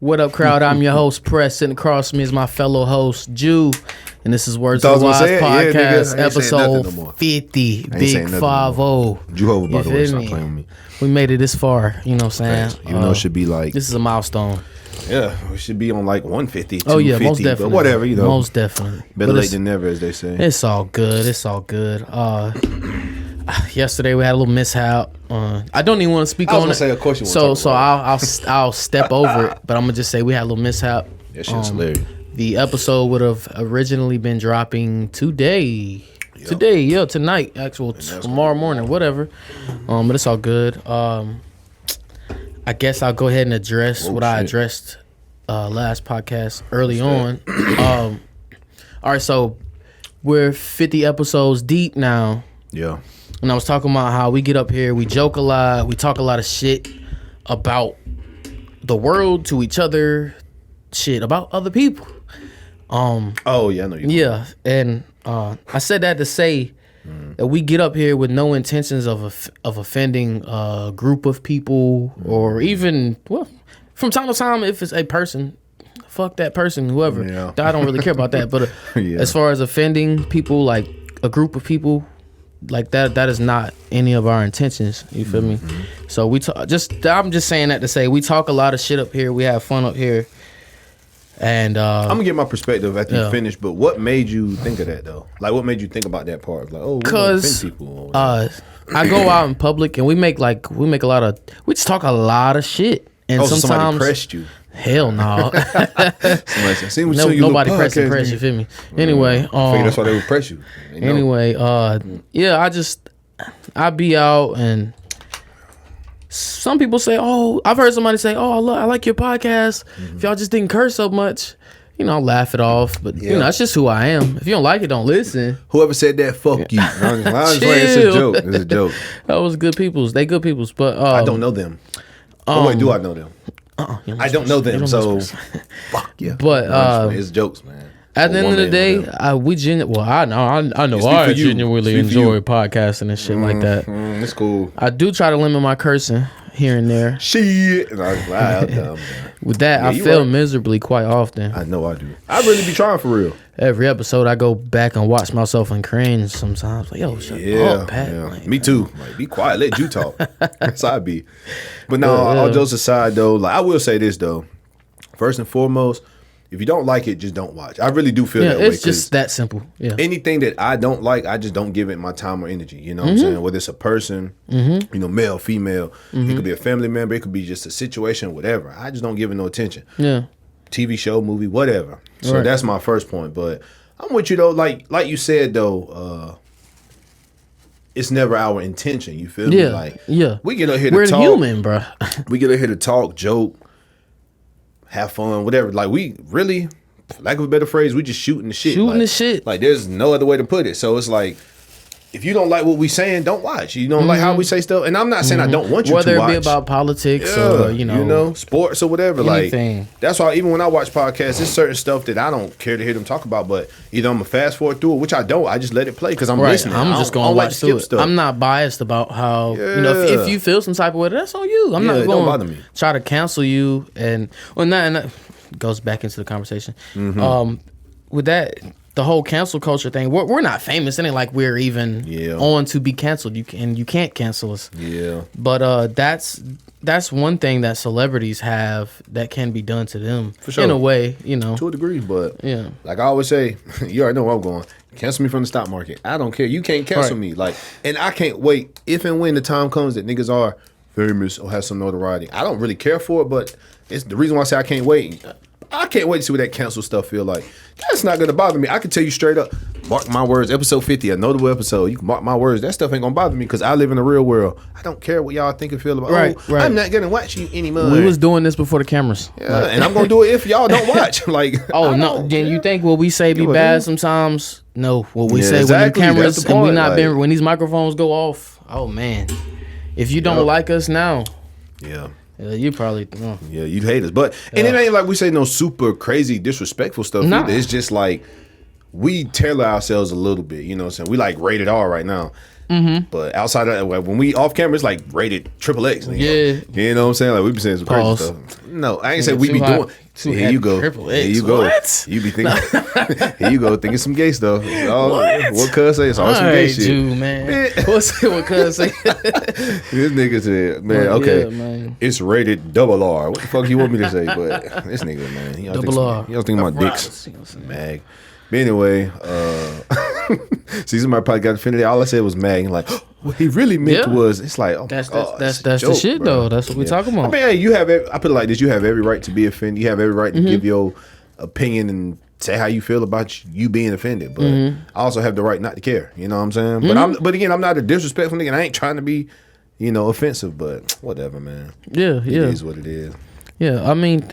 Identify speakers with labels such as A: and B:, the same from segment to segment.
A: What up, crowd? I'm your host, Press. Sitting across from me is my fellow host, Jew. And this is Words of the Wise Podcast, episode 50, Big 5-0.
B: Jehovah about to stop playing with me.
A: We made it this far, you know what I'm saying?
B: Even though it should be like...
A: This is a milestone.
B: Yeah, we should be on like 150, 250.
A: Oh, yeah, most definitely.
B: But whatever, you know.
A: Most definitely.
B: Better late than never, as they say.
A: It's all good. It's all good. Yesterday we had a little mishap. I don't even want to speak on it.
B: I was going to say, of course you want to talk about
A: I'll step over it, but I'm going to just say we had a little mishap.
B: That shit's hilarious.
A: The episode would have originally been dropping today. Yep. Today, yeah, tonight, actual tomorrow morning, whatever. But it's all good. I guess I'll go ahead and address I addressed last podcast early on. All right, so we're 50 episodes deep now.
B: Yeah.
A: And I was talking about how we get up here, we joke a lot, we talk a lot of shit about the world to each other, shit about other people.
B: Oh yeah, I know you.
A: Yeah, and I said that to say that we get up here with no intentions of offending a group of people or even from time to time if it's a person, fuck that person, whoever. Yeah. I don't really care about that, but as far as offending people, like a group of people. Like that is not any of our intentions. You feel me? So I'm just saying that to say we talk a lot of shit up here. We have fun up here. And
B: I'm gonna get my perspective after you finish. But what made you think of that though? Like, what made you think about that part? Like, we're gonna offend people.
A: I go out in public and we just talk a lot of shit. And sometimes
B: somebody pressed you.
A: Hell no.
B: Nobody
A: press, you feel me? Anyway,
B: I figured that's why they would press you.
A: Anyway, I be out and some people say, I've heard somebody say, I like your podcast. If y'all just didn't curse so much, I'll laugh it off. But that's just who I am. If you don't like it, don't listen.
B: Whoever said that, fuck you. It's a joke. It's a joke.
A: That was good peoples. They good peoples, but
B: I don't know them. Wait, do I know them? I don't know them, so fuck yeah.
A: But
B: it's jokes, man.
A: At the end of the day, I know I genuinely enjoy podcasting and shit like that.
B: It's cool.
A: I do try to limit my cursing here and there.
B: Shit.
A: With that, I fail miserably quite often.
B: I know I do. I really be trying for real.
A: Every episode, I go back and watch myself and cringe sometimes. Like, yo, shut up, Pat.
B: Yeah. Like, me too. Like, be quiet. Let you talk. That's how I be. But no, all jokes aside, though, like I will say this, though. First and foremost, if you don't like it, just don't watch. I really do feel that way.
A: It's just that simple. Yeah.
B: Anything that I don't like, I just don't give it my time or energy. You know what I'm saying? Whether it's a person, male, female, it could be a family member, it could be just a situation, whatever. I just don't give it no attention.
A: Yeah.
B: TV show, movie, whatever. So that's my first point. But I'm with you though. Like you said though, it's never our intention. You feel me? Like we get up here to talk.
A: We're human, bro.
B: We get up here to talk, joke, have fun, whatever. Like we really, for lack of a better phrase, we just shooting the shit. Like there's no other way to put it. So it's like, if you don't like what we saying, don't watch. You don't like how we say stuff, and I'm not saying I don't want you to watch.
A: Whether it be about politics or
B: sports or whatever.
A: Anything.
B: Like that's why even when I watch podcasts, there's certain stuff that I don't care to hear them talk about. But either I'm gonna fast forward through it, which I don't. I just let it play because I'm listening.
A: I'm just gonna watch through it. I'm not biased about how if you feel some type of way, that's on you. I'm not going to try to cancel you and that goes back into the conversation. With that. The whole cancel culture thing, we're not famous. It ain't like we're even on to be canceled. You can't cancel us. Yeah. But that's one thing that celebrities have that can be done to them. For sure. In a way,
B: to a degree. But like I always say, you already know where I'm going. Cancel me from the stock market. I don't care. You can't cancel me. Like, and I can't wait if and when the time comes that niggas are famous or have some notoriety. I don't really care for it, but it's the reason why I say I can't wait. I can't wait to see what that cancel stuff feel like. That's not gonna bother me. I can tell you straight up, mark my words, episode 50, a notable episode. You can mark my words. That stuff ain't gonna bother me because I live in the real world. I don't care what y'all think and feel about. Right. I'm not gonna watch you anymore.
A: We was doing this before the cameras.
B: Yeah, and I'm gonna do it if y'all don't watch. Like,
A: no. Then you think what we say be bad sometimes? No, what we say when the cameras and we not been when these microphones go off. Oh man, if you don't like us now, you probably
B: you'd hate us. But and it ain't like we say no super crazy disrespectful stuff either. It's just like we tailor ourselves a little bit, you know what I'm saying? We like rated R right now. But outside of that, when we off camera, it's like rated XXX.
A: Yeah.
B: You know what I'm saying? Like we be saying some crazy stuff. No, I ain't saying we be doing. Here you go. Here you go.
A: What?
B: You be thinking. Here you go, thinking some gay stuff. What cuz say? It's all some gay shit.
A: Dude, man. What's what cuz say?
B: This nigga said, man, okay, yeah, man. It's rated double R. What the fuck you want me to say? But this nigga, man, he don't think my dicks mag. But anyway, see, somebody probably got offended. All I said was mag. And like, what he really meant was, it's like, oh
A: that's
B: my God,
A: that's the shit, bro. Though. That's what we talking about.
B: I mean, hey, you have. I put it like this: you have every right to be offended. You have every right to give your opinion and say how you feel about you being offended. But I also have the right not to care. You know what I'm saying? But again, I'm not a disrespectful nigga. And I ain't trying to be, offensive. But whatever, man.
A: Yeah,
B: it is what it is.
A: Yeah, I mean,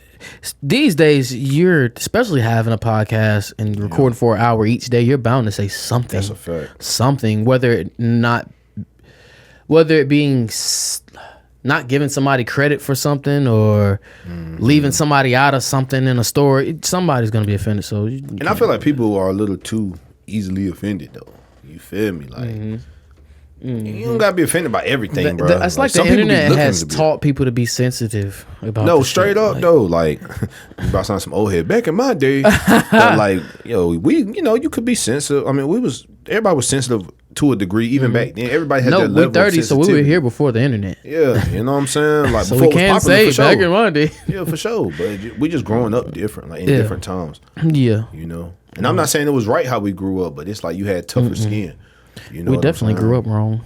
A: these days you're especially having a podcast and recording for an hour each day. You're bound to say something.
B: That's a fact.
A: Something, whether it being not giving somebody credit for something or leaving somebody out of something in a story, somebody's gonna be offended. So,
B: and I feel like people are a little too easily offended, though. You feel me? Like. You don't gotta be offended by everything, bro.
A: That's like the internet has taught people to be sensitive about.
B: No, straight up though. Like, you brought some old head back in my day. But like, you could be sensitive. I mean, everybody was sensitive to a degree, even back then. Everybody had their level.
A: We're 30, so we were here before the internet.
B: Yeah, you know what I'm saying. Like,
A: so we can't say back in my day.
B: Yeah, for sure. But we just growing up different, like in different times.
A: Yeah,
B: And I'm not saying it was right how we grew up, but it's like you had tougher skin.
A: We definitely grew up wrong.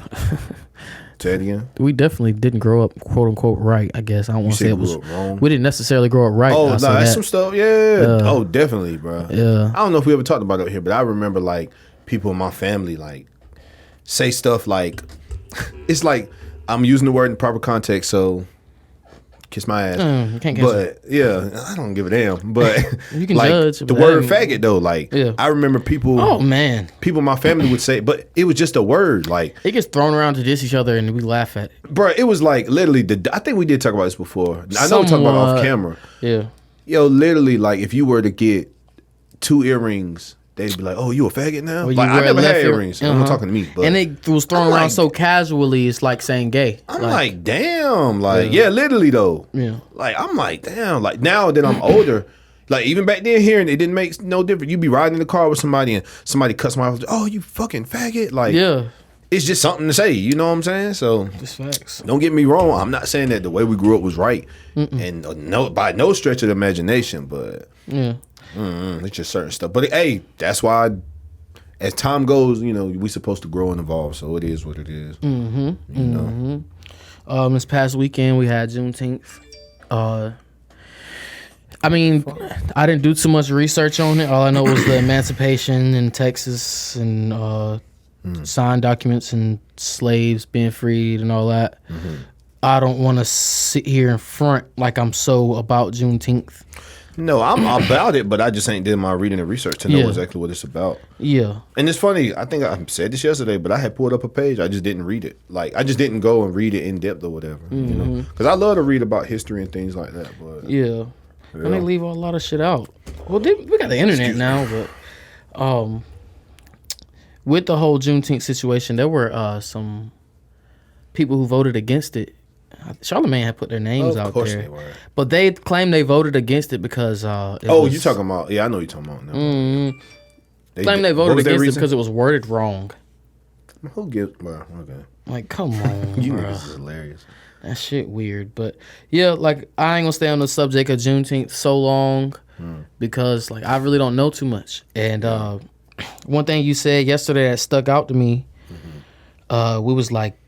B: Say it again.
A: We definitely didn't grow up, quote unquote, right. I guess I don't want to say it was
B: wrong.
A: We didn't necessarily grow up right.
B: Oh, no, that's some stuff. Yeah. Oh, definitely, bro.
A: Yeah.
B: I don't know if we ever talked about it here, but I remember like people in my family like say stuff like, it's like I'm using the word in the proper context, so kiss my ass.
A: You can't kiss
B: but yeah, I don't give a damn. But
A: you can
B: like
A: judge
B: the word faggot though. Like I remember people.
A: Oh man,
B: people in my family would say, but it was just a word. Like
A: it gets thrown around to diss each other, and we laugh at it.
B: Bro, it was like literally. I think we did talk about this before. I know we talked about it off camera.
A: Yeah.
B: Yo, literally, like if you were to get 2 earrings. They'd be like, "Oh, you a faggot now?"
A: Well,
B: like I never had earrings. I'm not talking to me, but
A: and it was thrown around so casually. It's like saying gay.
B: I'm like damn, like yeah, literally though.
A: Yeah,
B: like I'm like damn, like now that I'm older, like even back then hearing it didn't make no difference. You'd be riding in the car with somebody and somebody cuts my off. Oh, you fucking faggot! Like it's just something to say. You know what I'm saying? So
A: just facts.
B: Don't get me wrong. I'm not saying that the way we grew up was right, and by no stretch of the imagination, but yeah. It's just certain stuff. But hey, that's why as time goes, we supposed to grow and evolve. So it is what it is.
A: This past weekend we had Juneteenth. I mean, I didn't do too much research on it. All I know was the emancipation in Texas and signed documents and slaves being freed and all that. I don't want to sit here in front like I'm so about Juneteenth.
B: No, I'm about it, but I just ain't did my reading and research to know exactly what it's about.
A: Yeah. And
B: it's funny, I think I said this yesterday, but I had pulled up a page, I just didn't read it. Like, I just didn't go and read it in depth or whatever, Because I love to read about history and things like that, but...
A: Yeah. And they leave a lot of shit out. Well, we got the internet now, but... with the whole Juneteenth situation, there were some people who voted against it. Charlamagne had put their names out there. Of course they were. But they claim they voted against it because...
B: you talking about... Yeah, I know you're talking about now.
A: They claim they voted against it because it was worded wrong.
B: Who gives... Well, okay.
A: Like, come on,
B: you niggas is hilarious.
A: That shit weird. But, yeah, like, I ain't gonna stay on the subject of Juneteenth so long because, like, I really don't know too much. And one thing you said yesterday that stuck out to me, we was like,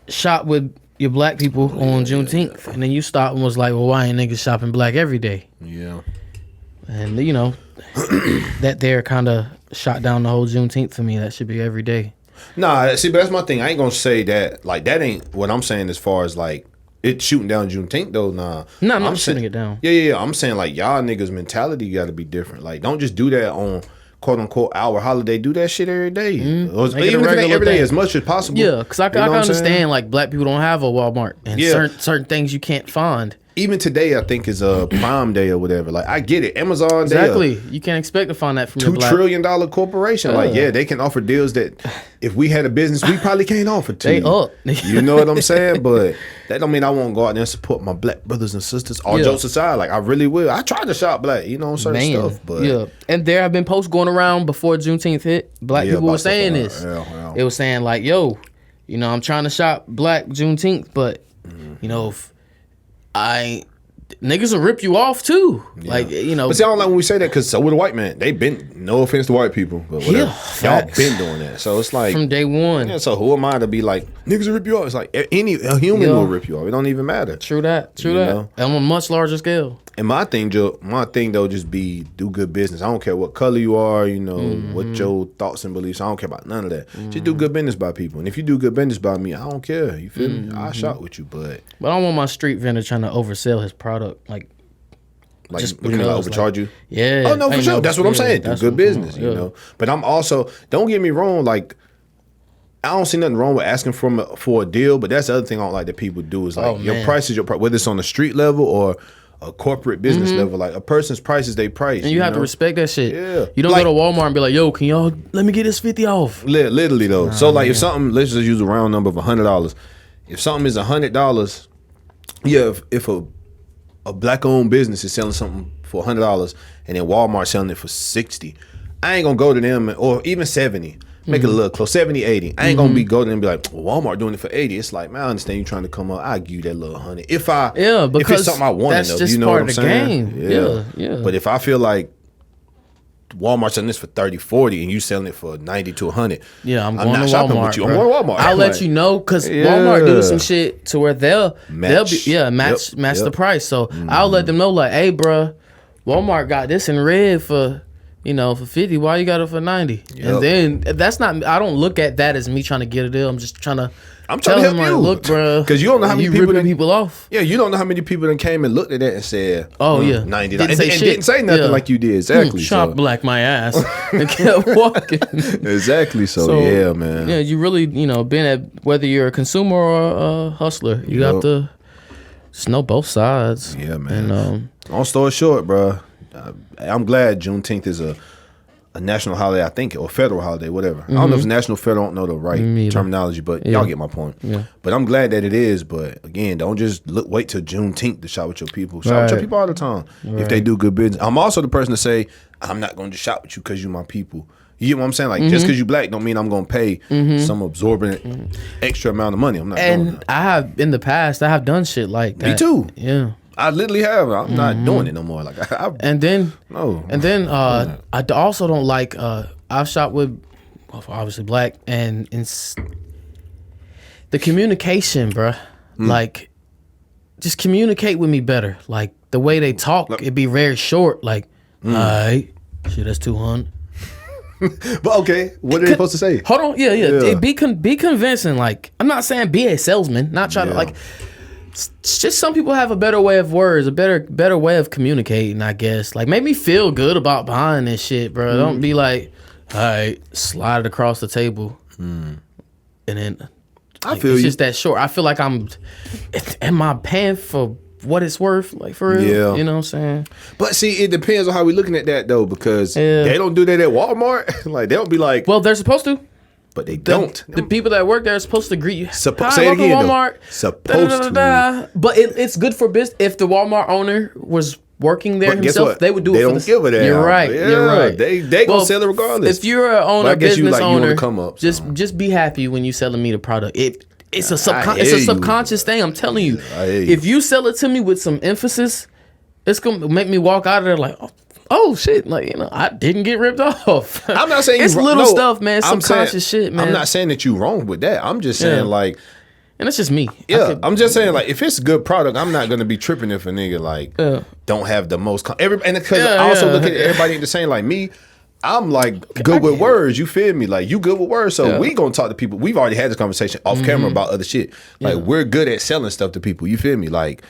A: shop with your black people on Juneteenth. And then you stopped and was like, well, why ain't niggas shopping black every day?
B: Yeah.
A: And, that there kind of shot down the whole Juneteenth for me. That should be every day.
B: Nah, see, but that's my thing. I ain't gonna say that. Like, that ain't what I'm saying as far as, like, it shooting down Juneteenth, though. Nah.
A: No, I'm not shooting it down.
B: Yeah. I'm saying, like, y'all niggas' mentality got to be different. Like, don't just do that on... "quote unquote" our holiday. Do that shit every day. Even if it ain't every day, as much as possible.
A: Yeah, because I can understand like black people don't have a Walmart and certain things you can't find.
B: even today, I think is a Prime Day or whatever. Like, I get it. Amazon,
A: exactly. You can't expect to find that from
B: $2 trillion corporation. Like, yeah, they can offer deals that if we had a business, we probably can't offer to.
A: They up.
B: You know what I'm saying? But that don't mean I won't go out there and support my black brothers and sisters. All jokes aside, like, I really will. I tried to shop black, you know, certain stuff. But
A: and there have been posts going around before Juneteenth hit. Black people were saying this. It was saying like, yo, you know, I'm trying to shop black Juneteenth, but you know, if niggas will rip you off too. Like, you know.
B: But see, I don't like when we say that because so with a white man, they been, no offense to white people, but whatever. Y'all been doing that. So it's like.
A: From day one.
B: Yeah, so who am I to be like, niggas will rip you off? It's like a human will rip you off. It don't even matter.
A: True that. Know? On a much larger scale.
B: And my thing though, just be do good business. I don't care what color you are, you know, what your thoughts and beliefs. I don't care about none of that. Just do good business by people. And if you do good business by me, I don't care. You feel me? I'll shop with you, but
A: I don't want my street vendor trying to oversell his product. Like
B: just because, overcharge you?
A: Yeah.
B: Oh no, for sure. That's what I'm saying. Do good business, you know. But I'm also, don't get me wrong, like, I don't see nothing wrong with asking for a deal, but that's the other thing I don't like that people do is like your price is your price, whether it's on the street level or a corporate business level. Like, a person's price is their price.
A: And you have to respect that shit.
B: Yeah.
A: You don't go to Walmart and be like, yo, can y'all let me get this 50 off?
B: Literally though. So like if something, let's just use a round number of $100. If something is $100, if a black owned business is selling something for $100 and then Walmart selling it for $60, I ain't gonna go to them, or even $70. Make it a little close, $70, $80. I ain't gonna go to them and be like, well, Walmart doing it for $80. It's like, man, I understand you trying to come up. I'll give you that little $100. Because if it's something I want to know, you know what I'm saying?
A: Yeah.
B: But if I feel like Walmart selling this for $30, $40 and you selling it for $90 to $100,
A: I'm going
B: not
A: to
B: shopping
A: Walmart,
B: with you. I'm going to Walmart.
A: I'll let you know because Walmart do some shit to where they'll match the price. So I'll let them know like, hey, bro, Walmart got this in red for, you know, for 50. Why you got it for 90? And then that's not. I don't look at that as me trying to get a deal. I'm just trying to.
B: I'm trying to help you.
A: Look, bro,
B: because you don't know how many
A: people off.
B: Yeah, you don't know how many people that came and looked at that and said,
A: "Oh yeah,
B: $90," and didn't say nothing like you did. Exactly.
A: Shop black my ass and kept walking.
B: Exactly. So yeah, man.
A: Yeah, you really, you know, been at whether you're a consumer or a hustler, you got to just know both sides.
B: Yeah, man.
A: And
B: long story short, bro, I'm glad Juneteenth is a national holiday, I think, or federal holiday, whatever. I don't know if it's national, federal, I don't know the right terminology, but y'all get my point. Yeah. But I'm glad that it is. But again, don't just wait till Juneteenth to shop with your people. Shop with your people all the time if they do good business. I'm also the person to say, I'm not going to shop with you because you're my people. You get what I'm saying? Like, just because you black don't mean I'm going to pay some absorbent extra amount of money. I'm not doing that.
A: I have, in the past, I have done shit like that.
B: Me too.
A: Yeah.
B: I literally have. I'm not doing it no more. Like, I
A: also don't like. I've shot with, obviously black, and the communication, bruh. Like, just communicate with me better. Like the way they talk, it'd be very short. Like, all right, shit, that's 200.
B: But okay, what are they supposed to say?
A: Hold on, yeah. Be convincing. Like, I'm not saying be a salesman. Not trying to like. It's just some people have a better way of words, a better way of communicating, I guess. Like, make me feel good about buying this shit, bro. Don't be like, all right, slide it across the table. And then
B: I feel
A: it's just that short. I feel like am I paying for what it's worth? Like, for real?
B: Yeah.
A: You know what I'm saying?
B: But see, it depends on how we looking at that, though, because they don't do that at Walmart. Like, they don't be like...
A: Well, they're supposed to.
B: But they don't.
A: The people that work there are supposed to greet you.
B: Say it again,
A: Walmart.
B: Supposed to.
A: But it's good for business. If the Walmart owner was working there himself, they would do it for
B: They don't give a damn.
A: You're right.
B: Yeah,
A: you're right.
B: They gonna sell it regardless.
A: If you're an owner, business owner,
B: you come up,
A: just be happy when you selling me the product. It's a subconscious thing. I'm telling you. If you sell it to me with some emphasis, it's gonna make me walk out of there like, oh shit, like, you know, I didn't get ripped off.
B: I'm not saying
A: it's little stuff, man. Subconscious shit, man.
B: I'm not saying that you wrong with that. I'm just saying like,
A: and it's just me.
B: Yeah, I'm just saying like, if it's a good product, I'm not gonna be tripping if a nigga like don't have the most. And because I also look at everybody the same like me. I'm like good with words. You feel me? Like, you good with words. So we gonna talk to people. We've already had this conversation off camera about other shit. Like, we're good at selling stuff to people. You feel me? Like.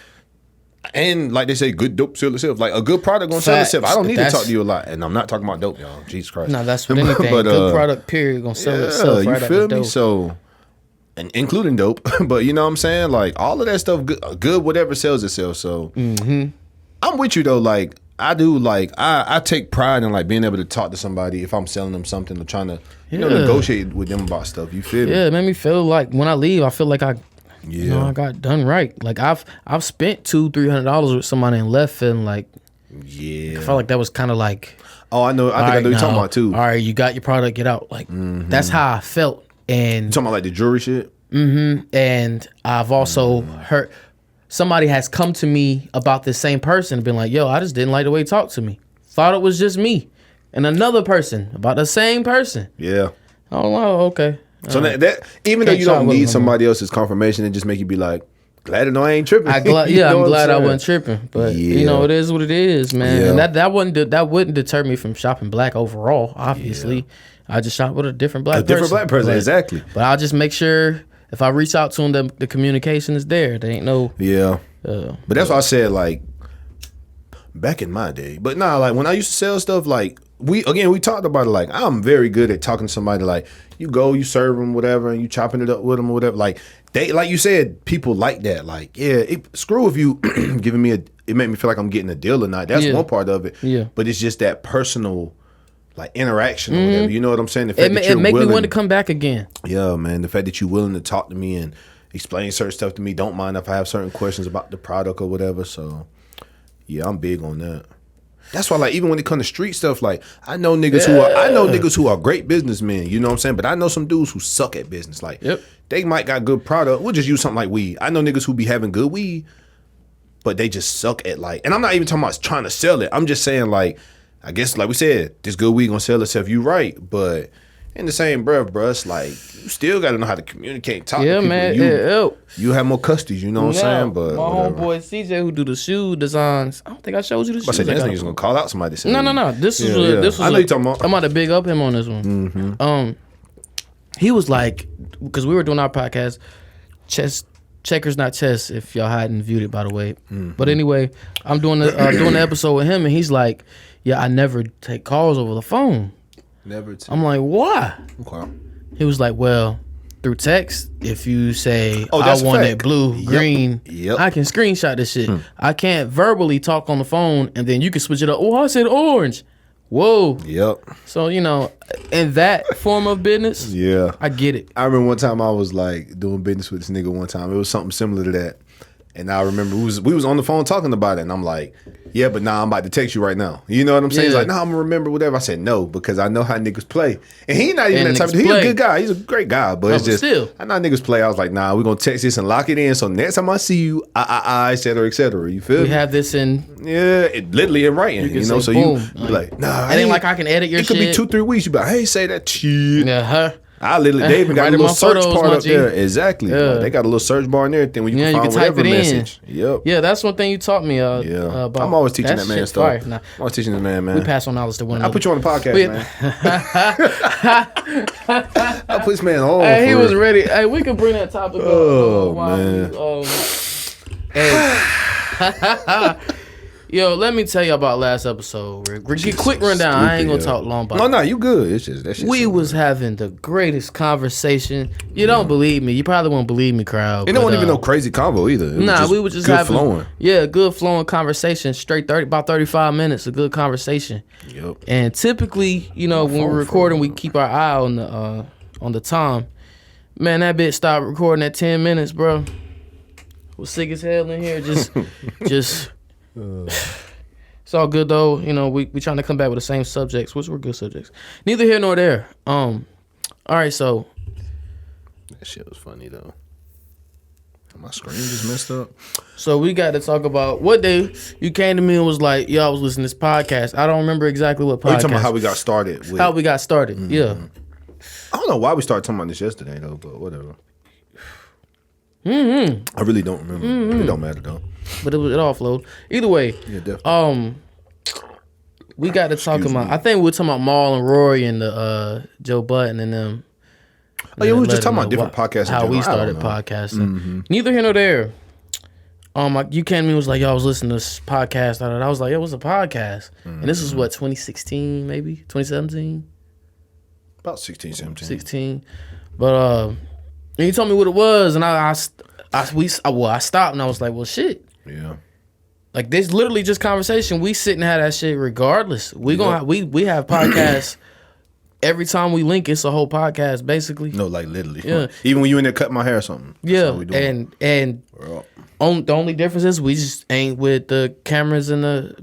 B: And like they say, good dope sell itself. Like, a good product gonna sell itself. I don't need to talk to you a lot, and I'm not talking about dope, y'all. Jesus Christ.
A: No, that's what anything. Good product, period, gonna sell itself.
B: You
A: right
B: feel
A: me?
B: So and including dope. But you know what I'm saying? Like all of that stuff, good whatever sells itself. So I'm with you though. Like I do. Like I take pride in like being able to talk to somebody if I'm selling them something or trying to negotiate with them about stuff. You feel me?
A: Yeah, it made me feel like when I leave, I feel like I got done right. Like I've spent $200-$300 with somebody and left feeling like I felt like that was kind of like.
B: Oh, I know. I think I know you're talking about too.
A: All right, you got your product, get out. Like that's how I felt. And
B: you talking about like the jewelry shit?
A: And I've also heard somebody has come to me about this same person and been like, yo, I just didn't like the way he talked to me. Thought it was just me. And another person about the same person.
B: Yeah.
A: Oh, wow, okay.
B: So that even though you don't need somebody else's confirmation, it just make you be like, glad to know I ain't tripping.
A: I'm glad I wasn't tripping. But you know, it is what it is, man. Yeah. And that wouldn't deter me from shopping black overall, obviously. Yeah. I just shop with a different black person.
B: Exactly.
A: But I'll just make sure if I reach out to them, the communication is there. There ain't no.
B: Yeah. But that's why I said, like, back in my day. But nah, like, when I used to sell stuff, like, we talked about it, like, I'm very good at talking to somebody, like, you go, you serve them, whatever, and you chopping it up with them or whatever. Like, they, like you said, people like that. Like, screw if you giving me it made me feel like I'm getting a deal or not. That's one part of it. Yeah. But it's just that personal, like, interaction or whatever. You know what I'm saying? The fact that
A: it make me want to come back again.
B: Yeah, man. The fact that you're willing to talk to me and explain certain stuff to me. Don't mind if I have certain questions about the product or whatever. So, yeah, I'm big on that. That's why, like, even when it comes to street stuff, like, I know niggas who are great businessmen, you know what I'm saying? But I know some dudes who suck at business. Like, they might got good product. We'll just use something like weed. I know niggas who be having good weed, but they just suck at, like, and I'm not even talking about trying to sell it. I'm just saying, like, I guess, like we said, this good weed gonna sell itself. You right, but in the same breath, bruh, it's like you still gotta know how to communicate and talk to people.
A: Man,
B: you have more customers, you know what I'm saying? But
A: my homeboy CJ who do the shoe designs, I don't think I showed you the shoes.
B: I said this nigga's gonna call out somebody.
A: No. This was
B: I know you talking about.
A: I'm about to big up him on this one. He was like, because we were doing our podcast, Checkers Not Chess, if y'all hadn't viewed it, by the way. But anyway, I'm doing the episode with him, and he's like, yeah, I never take calls over the phone.
B: Never.
A: I'm like, why? Okay. He was like, well, through text, if you say, I want it blue, green, I can screenshot this shit. I can't verbally talk on the phone, and then you can switch it up. Oh, I said orange. Whoa. Yep. So, you know, in that form of business, I get it.
B: I remember one time I was like doing business with this nigga one time. It was something similar to that. And I remember we was on the phone talking about it, and I'm like, yeah, but nah, I'm about to text you right now. You know what I'm saying? He's like, nah, I'm gonna remember whatever. I said no, because I know how niggas play. And he not even that type of dude. He's a good guy. He's a great guy. But it's just I know how niggas play. I was like, nah, we're gonna text this and lock it in. So next time I see you, et cetera, et cetera. You feel me?
A: We have this in
B: literally in writing. You know, so boom. You be like, nah,
A: it ain't like I can edit your shit.
B: It could be 2-3 weeks. You be like, hey, say that shit.
A: Yeah,
B: I literally, they even got a little search part up there. Exactly. Like, they got a little search bar and everything where you can find whatever message. Yep.
A: Yeah, that's one thing you taught me about.
B: I'm always teaching that man stuff. I'm always teaching the man.
A: We pass on knowledge to one another.
B: I'll put you on the podcast, man. I'll put this man on.
A: Hey, he was ready. Hey, we can bring that topic up.
B: Oh, man.
A: Yo, let me tell you about last episode. Quick rundown. I ain't gonna talk long about it.
B: No, you good. It's just that shit.
A: We was having the greatest conversation. You don't believe me. You probably won't believe me, crowd.
B: It wasn't even no crazy combo either.
A: We were just having flowing. Yeah, good flowing conversation. Straight about 35 minutes of good conversation. Yep. And typically, you know, when we're recording, we keep our eye on the time. Man, that bitch stopped recording at 10 minutes, bro. Was sick as hell in here. Just. It's all good though, you know. We trying to come back with the same subjects, which were good subjects. Neither here nor there. All right, so
B: that shit was funny though. My screen just messed up.
A: So we got to talk about what day you came to me and was like, "Yo, I was listening to this podcast." I don't remember exactly what podcast.
B: You talking about how we got started?
A: How we got started? Yeah.
B: I don't know why we started talking about this yesterday though, but whatever. I really don't remember. It don't matter though.
A: But it all flowed. Either way,
B: yeah, definitely.
A: We got to talk about. I think we were talking about Maul and Rory and the Joe Budden and them.
B: Oh yeah, we were just talking about different podcasts.
A: How we started podcasting. Neither here nor there. You came to me and was like, "Yo, I was listening to this podcast." I was like, "Yo, what's a podcast?" And this was what 2016, maybe 2017.
B: About 16, 17.
A: 16, but And he told me what it was, and I stopped, and I was like, well, shit.
B: Yeah.
A: Like, this literally just conversation. We sit and have that shit regardless. We have podcasts. Every time we link, it's a whole podcast, basically.
B: No, like literally.
A: Yeah.
B: Even when you in there cutting my hair or something.
A: Yeah, and the only difference is we just ain't with the cameras and the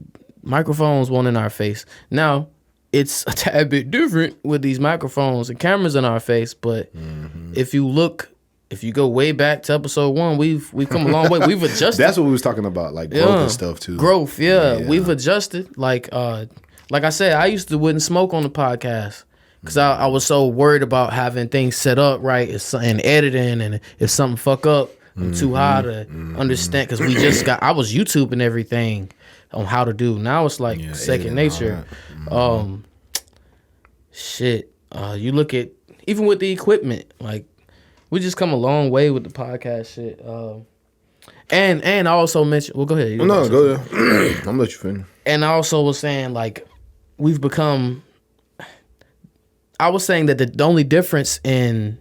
A: microphones one in our face. Now, it's a tad bit different with these microphones and cameras in our face, but if you go way back to episode 1, we've come a long way. We've adjusted.
B: That's what we was talking about, like growth and stuff too.
A: Growth, yeah. We've adjusted. Like I said, I used to wouldn't smoke on the podcast. Because I was so worried about having things set up right and editing, and if something fuck up, I'm too high to understand. Because I was YouTubing everything on how to do. Now it's like second nature. You look at, even with the equipment, like, we just come a long way with the podcast shit. And I also mentioned, well, go ahead.
B: No, go ahead. I'm gonna let you finish.
A: And I also was saying, like, we've become... I was saying that the only difference in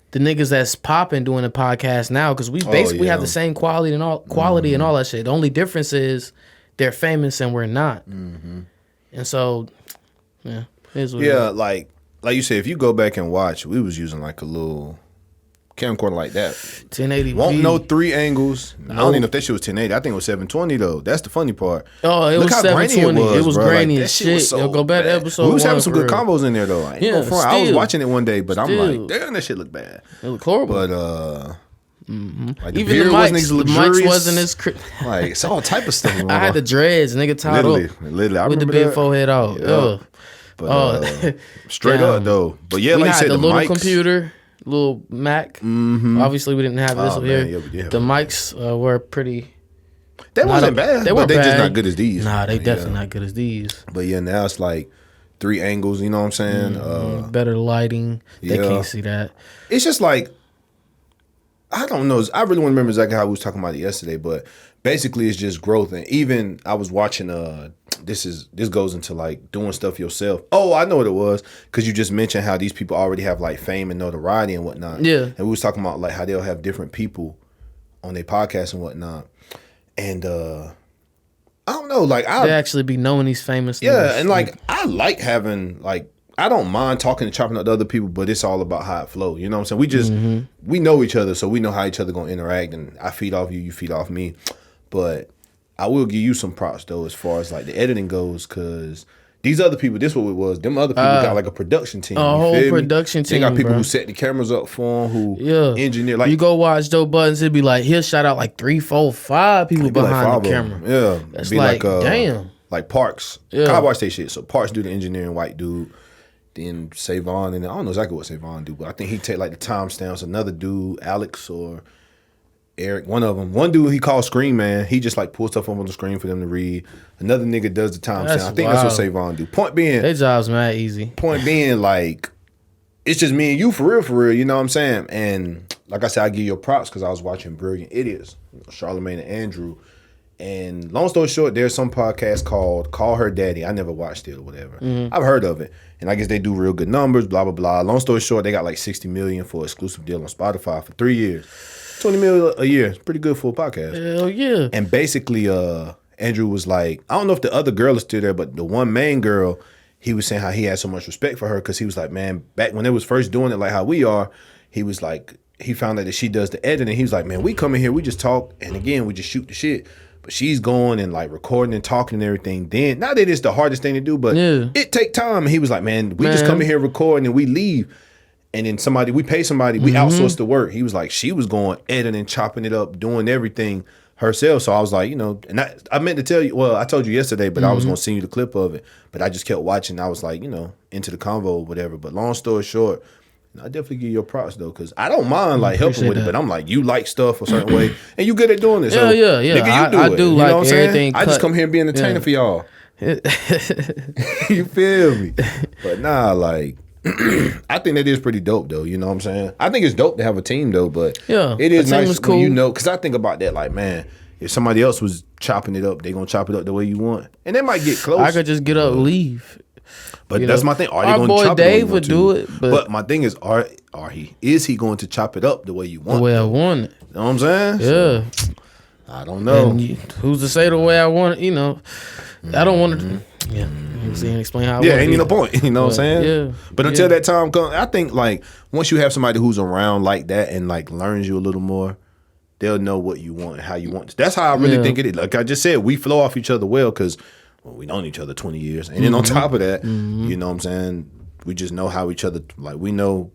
A: the niggas that's popping doing a podcast now, because we basically have the same quality and all that shit. The only difference is they're famous and we're not. And so, yeah,
B: like you said, if you go back and watch, we was using like a little camcorder like that.
A: 1080p.
B: Won't know 3 angles. I don't even know if that shit was 1080. I think it was 720 though. That's the funny part.
A: Oh, it
B: Look
A: was
B: how
A: 720.
B: grainy
A: It was
B: bro.
A: grainy
B: Like,
A: as shit.
B: So
A: go back to episode 1.
B: We was having some good combos in there though. I ain't gonna front. I was
A: still.
B: watching it one day, but I'm like, damn, that shit look bad.
A: It looked horrible.
B: But like
A: even the mics wasn't as
B: like, it's all type of stuff.
A: I had the dreads, nigga, tied
B: literally,
A: up with the big forehead out. Yeah.
B: But straight up though. But yeah, like I said,
A: the little
B: mics,
A: computer, little Mac. Obviously, we didn't have this up here.
B: Yeah.
A: The mics were pretty.
B: They wasn't bad. But they just not good as these.
A: Nah, they definitely not good as these.
B: But yeah, now it's like 3 angles. You know what I'm saying?
A: Better lighting. They can't see that.
B: It's just like, I don't know. I really want to remember exactly how we was talking about it yesterday, but basically it's just growth. And even I was watching. This goes into like doing stuff yourself. Oh, I know what it was, because you just mentioned how these people already have like fame and notoriety and whatnot. Yeah. And we was talking about like how they'll have different people on their podcast and whatnot. And I don't know, like
A: they actually be knowing these famous niggas.
B: Yeah, and like I like having like, I don't mind talking and chopping up to other people, but it's all about how it flow. You know what I'm saying? We just we know each other, so we know how each other gonna interact, and I feed off you, you feed off me. But I will give you some props though, as far as like the editing goes, because these other people, this what it was. Them other people got like a production team.
A: A whole production team.
B: They got people
A: bro.
B: who set the cameras up for them, who engineer. Like,
A: you go watch Joe Buttons, it'd be like he'll shout out like 3, 4, 5 people behind the camera.
B: Yeah,
A: that's be like damn.
B: Like Parks. I watch their shit. So Parks do the engineering, white dude. Then Savon, and I don't know exactly what Savon do, but I think he take like the timestamps. Another dude, Alex or Eric, one of them. One dude he calls Screen Man. He just like pulls stuff up on the screen for them to read. Another nigga does the timestamp. I think that's what Savon do. Point being,
A: their job's mad easy.
B: Point being, like, it's just me and you for real. You know what I'm saying? And like I said, I give you props because I was watching Brilliant Idiots, Charlamagne and Andrew. And long story short, there's some podcast called Call Her Daddy. I never watched it or whatever. I've heard of it. And I guess they do real good numbers, blah, blah, blah. Long story short, they got like $60 million for an exclusive deal on Spotify for 3 years. $20 million a year. It's pretty good for a podcast.
A: Hell yeah.
B: And basically, Andrew was like, I don't know if the other girl is still there, but the one main girl, he was saying how he had so much respect for her because he was like, man, back when they was first doing it like how we are, he was like, he found out that she does the editing. He was like, man, we come in here, we just talk, and again, we just shoot the shit. But she's going and like recording and talking and everything. Then, not that it's the hardest thing to do, but it take time. And he was like, man, we just come in here recording and we leave. And then we pay somebody, we outsource the work. He was like, she was going editing, chopping it up, doing everything herself. So I was like, you know, and I meant to tell you, well, I told you yesterday, but I was going to send you the clip of it. But I just kept watching. I was like, you know, into the convo or whatever. But long story short, I definitely give you props though, because I don't mind like helping with it, but I'm like, you like stuff a certain way, and you good at doing it. So,
A: yeah.
B: Nigga,
A: I do like everything.
B: I just come here and be an entertainer for y'all. You feel me? But nah, like, I think that is pretty dope though. You know what I'm saying? I think it's dope to have a team though, but it is nice when you know, because I think about that like, man, if somebody else was chopping it up, they gonna chop it up the way you want, and they might get close.
A: I could just get up and leave.
B: But that's my thing. Are they
A: our
B: going to
A: boy
B: chop
A: Dave
B: it
A: would do it,
B: but my thing is, is he going to chop it up the way you want?
A: The way I want it.
B: You know what I'm saying?
A: Yeah.
B: So, I don't know.
A: And who's to say the way I want it? I don't want to. Yeah. Explain how.
B: Yeah, ain't no point. You know what I'm saying?
A: Yeah.
B: But until that time comes, I think like once you have somebody who's around like that and like learns you a little more, they'll know what you want and how you want. That's how I really think it is. Like I just said, we flow off each other well because we known each other 20 years, and then on top of that, you know what I'm saying, we just know how each other. Like we know.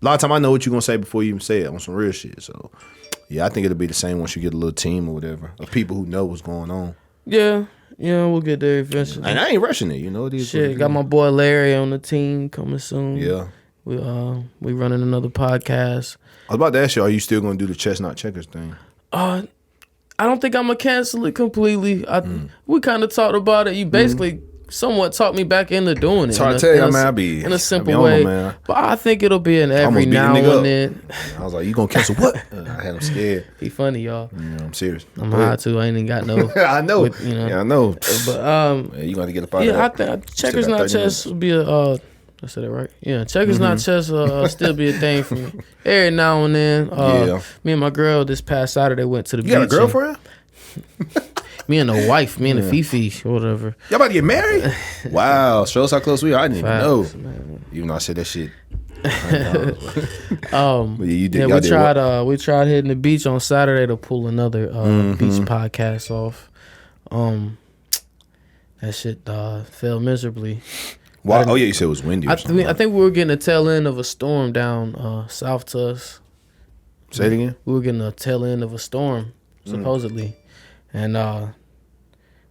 B: A lot of time I know what you're gonna say before you even say it on some real shit. So yeah, I think it'll be the same once you get a little team or whatever of people who know what's going on.
A: Yeah. We'll get there eventually.
B: And I ain't rushing it, it is.
A: Shit, got my boy Larry on the team coming soon.
B: Yeah.
A: We running another podcast.
B: I was about to ask you, are you still gonna do the chestnut checkers thing?
A: I don't think I'm gonna cancel it completely. We kind of talked about it. You basically somewhat talked me back into doing it.
B: It's hard to tell you, man. In
A: a simple way. Man. But I think it'll be an every now and then.
B: I was like, you gonna cancel what? I had him scared.
A: He funny, y'all.
B: Yeah, I'm serious.
A: I'm high too. I ain't even got no.
B: I know. Yeah, I know.
A: But
B: you gotta get up out of that.
A: I think checkers not chess will be a. I said it right. Yeah, checkers not chess still be a thing for me. Every now and then. Me and my girl this past Saturday went to the beach.
B: You got a girlfriend?
A: Me and the wife, me and the Fifi, or whatever.
B: Y'all about to get married? Wow, show us how close we are. I didn't even know. Man. Even though I said that shit.
A: We tried hitting the beach on Saturday to pull another beach podcast off. That shit fell miserably.
B: Wow. Oh yeah, you said it was windy.
A: I think we were getting a tail end of a storm down south to us.
B: Say it again.
A: We were getting a tail end of a storm supposedly. And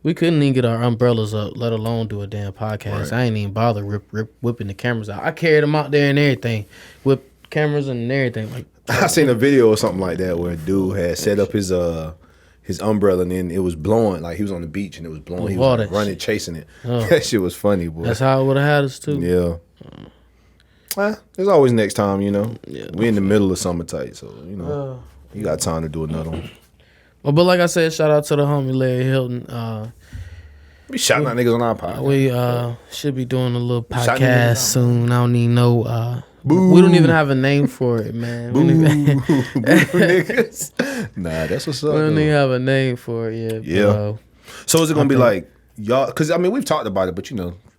A: we couldn't even get our umbrellas up, let alone do a damn podcast. Right. I ain't even bother whipping the cameras out. I carried them out there and everything, whip cameras and everything. Like
B: I seen a video or something like that where a dude had set up his umbrella and then it was blowing, like he was on the beach and it was blowing. He was like running, chasing it. Oh. That shit was funny, boy.
A: That's how it would have had us too.
B: Yeah. Well, there's always next time, Yeah. We in the middle of summer tight, so you got time to do another one.
A: But like I said, shout out to the homie Larry Hilton.
B: We shouting out niggas on our podcast.
A: We should be doing a little podcast soon. I don't even know. We don't even have a name for it, man.
B: Boo, niggas. Nah, that's what's up.
A: We don't even have a name for it yet.
B: Yeah. So is it gonna be like y'all? Because I mean, we've talked about it, but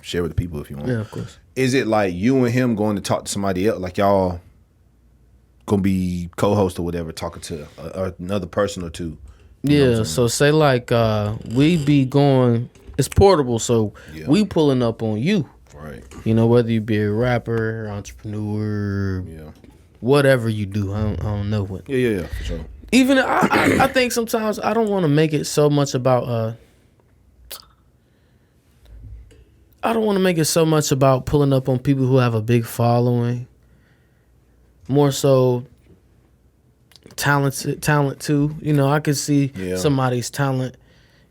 B: share with the people if you want.
A: Yeah, of course.
B: Is it like you and him going to talk to somebody else? Like y'all gonna be co-host or whatever, talking to another person or two?
A: Yeah, so say like we be going, it's portable, so we pulling up on you.
B: Right.
A: Whether you be a rapper, entrepreneur, whatever you do, I don't know what.
B: Yeah, for sure.
A: Even I think sometimes I don't want to make it so much about I don't want to make it so much about pulling up on people who have a big following. More so talent too. I could see somebody's talent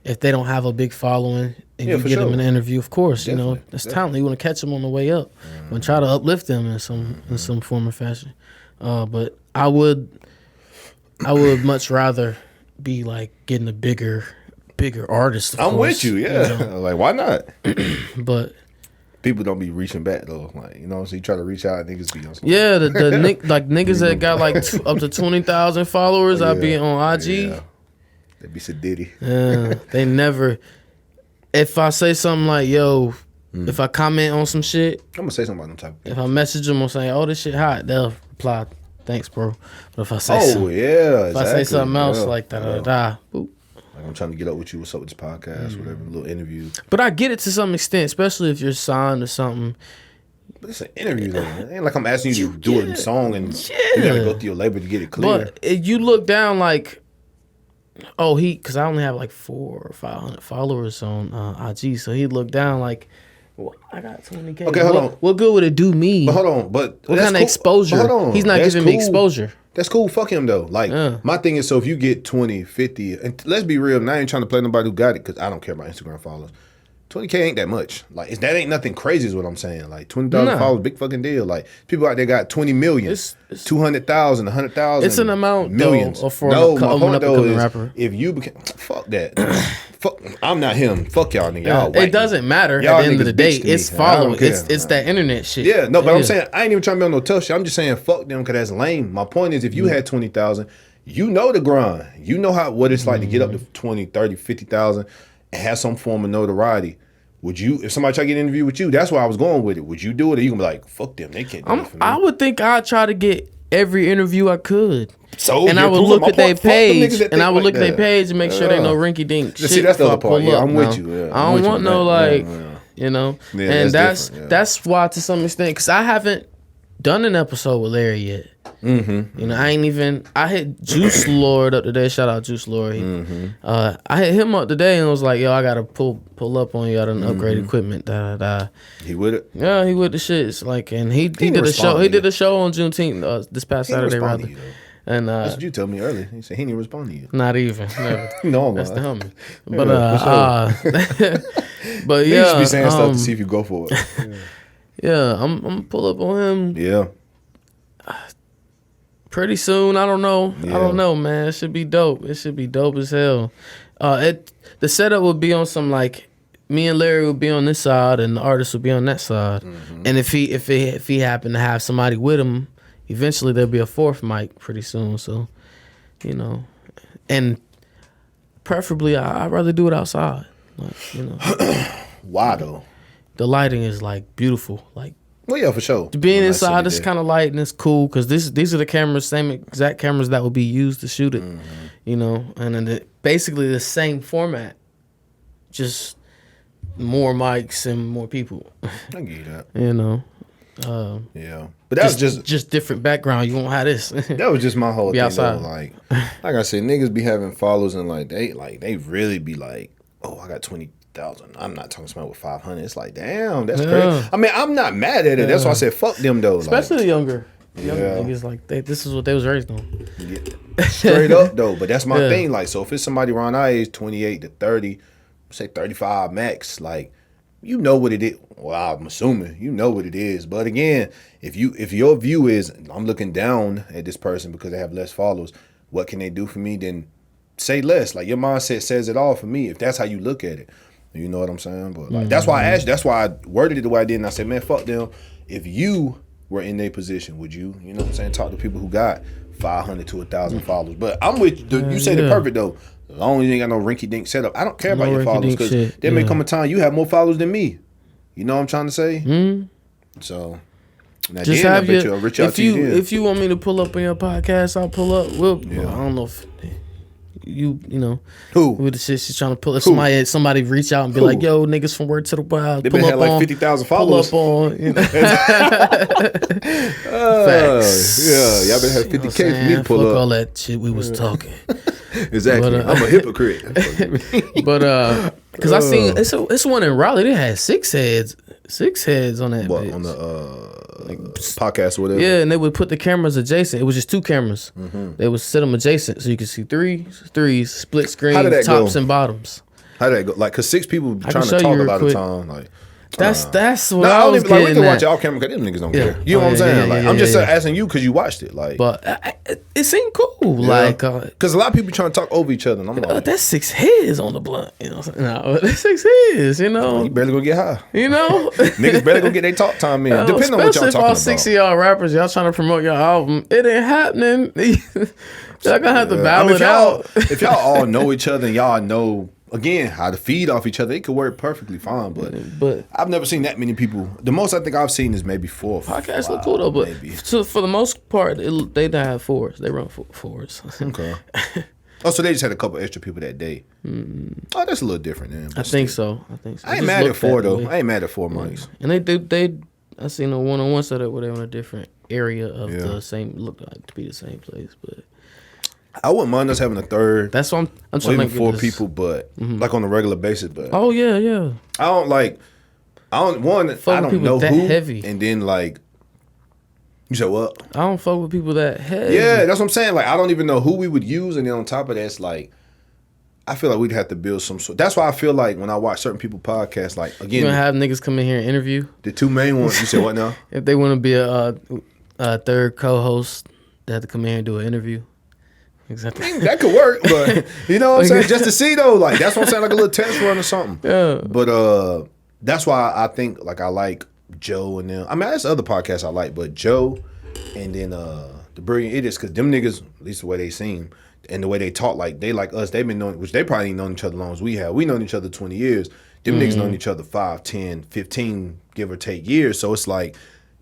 A: if they don't have a big following and you get them an interview. Of course, that's talent. You want to catch them on the way up and try to uplift them in some form or fashion. But I would much rather be like getting a bigger artist.
B: I'm with you, like why not?
A: But
B: people don't be reaching back though, like so you try to reach out and niggas be on something.
A: Yeah, the niggas that got like up to 20,000 followers, I be on IG.
B: Yeah. They be sedity.
A: Yeah, they never. If I say something like, "Yo," if I comment on some shit,
B: I'm gonna say something about them type of people.
A: If I message them or say, "Oh, this shit hot," they'll reply, "Thanks, bro." But if I say
B: I
A: say something else like da boop.
B: Like I'm trying to get up with you. What's up with this podcast? Whatever, a little interview.
A: But I get it to some extent, especially if you're signed or something.
B: But it's an interview though. It ain't like I'm asking you to do a song and you gotta go through your label to get it clear.
A: But you look down like, because I only have like 400 or 500 followers on IG, so he looked down like, well, I got 20K.
B: Okay, hold on.
A: What good would it do me?
B: But hold on, what
A: kind of exposure? Hold on. He's not giving me exposure.
B: That's cool. Fuck him though. Like my thing is, so if you get 20, 50, and let's be real, and I ain't trying to play nobody who got it because I don't care about Instagram followers. 20K ain't that much. Like that ain't nothing crazy is what I'm saying. Like 20,000 followers, big fucking deal. Like people out there got 20 million, 200,000, 100,000.
A: It's an amount
B: millions.
A: Though, for no,
B: my point though is
A: rapper.
B: if you became fuck that. Fuck, I'm not him. Fuck y'all nigga. Y'all
A: it doesn't matter at the end of the day. It's following. It's that internet shit.
B: Yeah, no, but I'm saying I ain't even trying to be on no tough shit. I'm just saying fuck them because that's lame. My point is if you had 20,000, you know the grind. You know what it's like to get up to 20, 30, 50,000 and have some form of notoriety. Would you, if somebody try to get an interview with you, that's where I was going with it. Would you do it or you gonna be like, fuck them, they can't do it for me?
A: I would think I'd try to get every interview I could.
B: So
A: and I would look at their page, and I would look at their page and make sure they know rinky dink shit.
B: See, that's the other part. Yeah, I'm with
A: you.
B: Yeah,
A: I don't want no you know. Yeah, and that's why to some extent, because I haven't done an episode with Larry yet. Mm-hmm. You know, I hit Juice Lord up today. Shout out Juice Lord. I hit him up today and was like, yo, I gotta pull up on you. I done upgrade equipment.
B: He with it?
A: Yeah, he with the shit. It's like, and he did a show. He did a show on Juneteenth this past Saturday, rather. And
B: that's what you told me earlier. He said he didn't respond to you.
A: Not even. Never.
B: No,
A: that's the homie.
B: But
A: but yeah,
B: you should be saying stuff to see if you go for it.
A: Yeah, I'm gonna pull up on him.
B: Yeah.
A: Pretty soon. I don't know. Yeah. I don't know, man. It should be dope. It should be dope as hell. The setup would be on some like me and Larry would be on this side and the artist would be on that side. Mm-hmm. And if he happened to have somebody with him, eventually there'll be a fourth mic pretty soon. So, you know, and preferably I'd rather do it outside. Like, you know.
B: Why though?
A: The lighting is like beautiful. Like,
B: well, yeah, for sure.
A: Being inside is kind of light and it's cool because these are the cameras, same exact cameras that would be used to shoot it. Mm-hmm. You know, and then basically the same format, just more mics and more people.
B: I get that.
A: You know.
B: Yeah, but that was
A: just different background. You won't have this.
B: That was just my whole thing.
A: Outside.
B: Though. Like I said, niggas be having followers and they really be like, oh, I got 20,000. I'm not talking to somebody with 500. It's like, damn, that's crazy. I mean, I'm not mad at it. That's why I said fuck them though.
A: Especially the younger niggas. Like this is what they was raised on.
B: Yeah. Straight up though. But that's my thing. Like, so if it's somebody around our age, 28 to 30, say 35 max, like. You know what it is. Well, I'm assuming you know what it is. But again, if your view is I'm looking down at this person because they have less followers, what can they do for me? Then say less. Like your mindset says it all for me. If that's how you look at it, you know what I'm saying. But like that's why I asked. That's why I worded it the way I did. And I said, man, fuck them. If you were in their position, would you? You know what I'm saying? Talk to people who got 500 to 1,000 followers. But I'm with you. Say the perfect though. As long as you ain't got no rinky-dink setup, I don't care about your followers because there may come a time you have more followers than me. You know what I'm trying to say? Mm-hmm. So,
A: just have your. If you want me to pull up on your podcast, I'll pull up. I don't know if you know
B: who
A: with the shit she's trying to pull. If somebody reach out and be like, "Yo, niggas from Word to the Wild,
B: they pull up like 50,000 followers.
A: Pull up on, you know.
B: Facts. Yeah, y'all better have 50K for me to pull up.
A: All that shit we was talking.
B: Exactly. But, I'm a hypocrite.
A: But because I seen it's one in Raleigh. They had 6 heads on that.
B: What,
A: bitch.
B: On the podcast or whatever.
A: Yeah, and they would put the cameras adjacent. It was just 2 cameras. Mm-hmm. They would set them adjacent so you could see threes, split screen, tops and bottoms.
B: How did that go? Like, cause 6 people trying to talk about the time. Like,
A: that's what I was
B: getting
A: like, we can
B: watch y'all camera because them niggas don't care. You know what I'm saying? I'm just asking you because you watched it. Like,
A: but it seemed cool. Like,
B: because a lot of people trying to talk over each other. And I'm like,
A: that's 6 heads on the blunt. You know, no, that's 6 heads. You know,
B: you barely gonna get high.
A: You know,
B: niggas barely gonna get their talk time in. Depending on what y'all talking about.
A: Especially if all 6 of y'all rappers, y'all trying to promote your album, it ain't happening. Y'all gonna have to battle it out.
B: If y'all all know each other and y'all know. Again, how to feed off each other, it could work perfectly fine. But I've never seen that many people. The most I think I've seen is maybe 4.
A: Podcasts look cool though, but so for the most part, they don't have 4s. They run 4s. Okay.
B: Oh, so they just had a couple extra people that day. Oh, that's a little different then.
A: I think so.
B: I ain't mad at 4 though. I ain't mad at 4 mics.
A: And I seen a one-on-one setup where they're on a different area of the same, look like to be the same place, but.
B: I wouldn't mind us having a third.
A: That's what I'm trying to make
B: 4 people, but like on a regular basis. But
A: yeah.
B: I don't know
A: that
B: who.
A: Heavy.
B: And then like, you said what?
A: I don't fuck with people that heavy.
B: Yeah, that's what I'm saying. Like I don't even know who we would use, and then on top of that, it's like I feel like we'd have to build some sort. That's why I feel like when I watch certain people podcasts, like again,
A: you gonna have niggas come in here and interview
B: the two main ones. You said what now?
A: If they want to be a third co-host, they have to come in here and do an interview. Exactly.
B: That could work, but you know what I'm saying? Just to see though, like that's what I'm saying, like a little test run or something.
A: Yeah.
B: But that's why I think like I like Joe and them. I mean, there's other podcasts I like, but Joe and then the Brilliant Idiots, because them niggas, at least the way they seem and the way they talk, like they like us. They've been knowing, which they probably ain't known each other as long as we have. We known each other 20 years. Them niggas known each other 5, 10, 15, give or take years. So it's like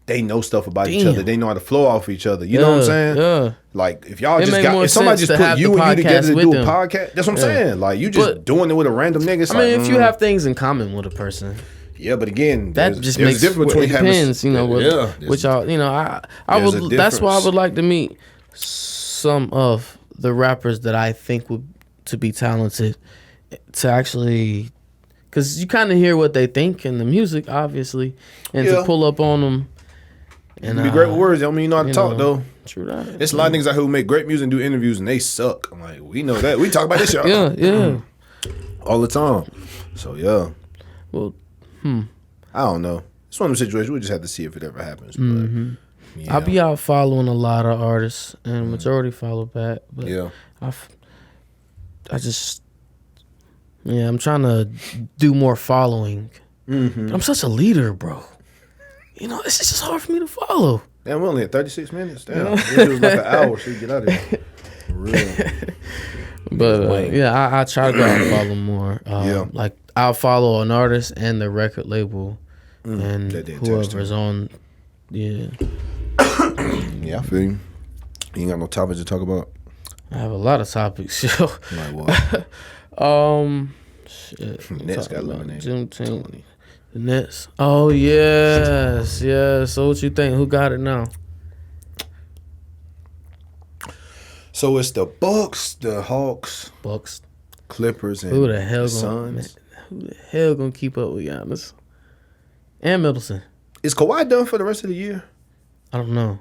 B: they know stuff about each other. They know how to flow off each other. You know what I'm saying?
A: Yeah.
B: Like if y'all if somebody just put you and you together to do a podcast, that's what I'm saying. Like you just doing it with a random nigga.
A: I mean, if you have things in common with a person.
B: Yeah, but again,
A: that just makes a difference between depends, you know, which y'all, you know, I would. That's why I would like to meet some of the rappers that I think would to be talented to actually, because you kind of hear what they think in the music, obviously, and to pull up on them.
B: And be great with words. Don't mean you know how to talk though.
A: True that.
B: It's a lot of niggas out here who make great music and do interviews and they suck. I'm like, we know that. We talk about this shit. All the time. So yeah.
A: Well.
B: I don't know. It's one of them situations we just have to see if it ever happens. But,
A: I'll be out following a lot of artists, and majority follow back. But I just, I'm trying to do more following. I'm such a leader, bro. You know, it's just hard for me to follow.
B: Damn, we're only at 36 minutes. Damn, it was like an hour, so you get out of here. For real.
A: But I try to go out and follow more. Like I'll follow an artist and the record label and whoever's on. Yeah.
B: Yeah, I feel you. You ain't got no topics to talk about?
A: I have a lot of topics, yo.
B: Like what?
A: Shit.
B: Nets got eliminated.
A: Juneteenth. The Nets. Oh yes, yes. So what you think? Who got it now?
B: So it's the Bucks, the Hawks, Clippers, and
A: who the hell
B: Suns.
A: Who the hell gonna keep up with Giannis and Middleton?
B: Is Kawhi done for the rest of the year?
A: I don't know.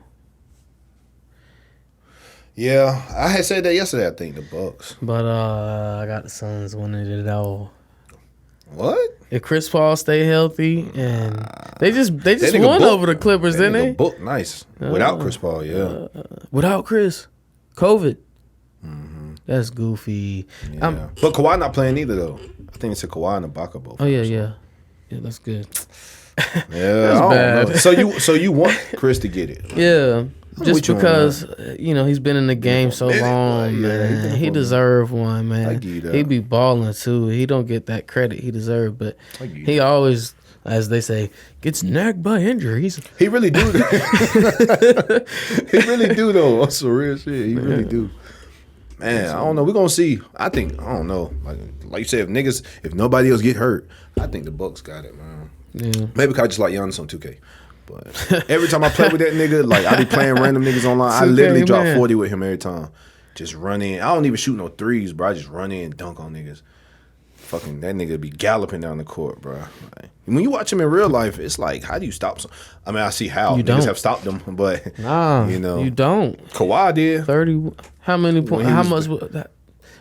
B: Yeah, I had said that yesterday. I think the Bucks,
A: but I got the Suns winning it all.
B: What?
A: If Chris Paul stay healthy and they just won over the Clippers, didn't they?
B: Book nice without Chris Paul,
A: without Chris, COVID. That's goofy.
B: Yeah. But Kawhi not playing either though. I think it's a Kawhi and Ibaka both.
A: Oh yeah, that's good.
B: Yeah, that's bad. So you want Chris to get it?
A: Yeah. Just because he's been in the game so long, man. He deserved one, man. He be balling too. He don't get that credit he deserved, but he always, as they say, gets nagged by injuries.
B: He really do. He really do though. That's some real shit. He really do. Man, I don't know. We're gonna see. I don't know. Like you said, if nobody else get hurt, I think the Bucks got it, man.
A: Yeah.
B: Maybe I just like Giannis on 2K. But every time I play with that nigga, like I be playing random niggas online. I literally drop 40 with him every time. Just run in. I don't even shoot no threes, bro. I just run in and dunk on niggas. Fucking that nigga be galloping down the court, bro. Like, when you watch him in real life, it's like, how do you stop some? I mean, I see how niggas have stopped them, but
A: you don't.
B: Kawhi did
A: 30. How many points? How much?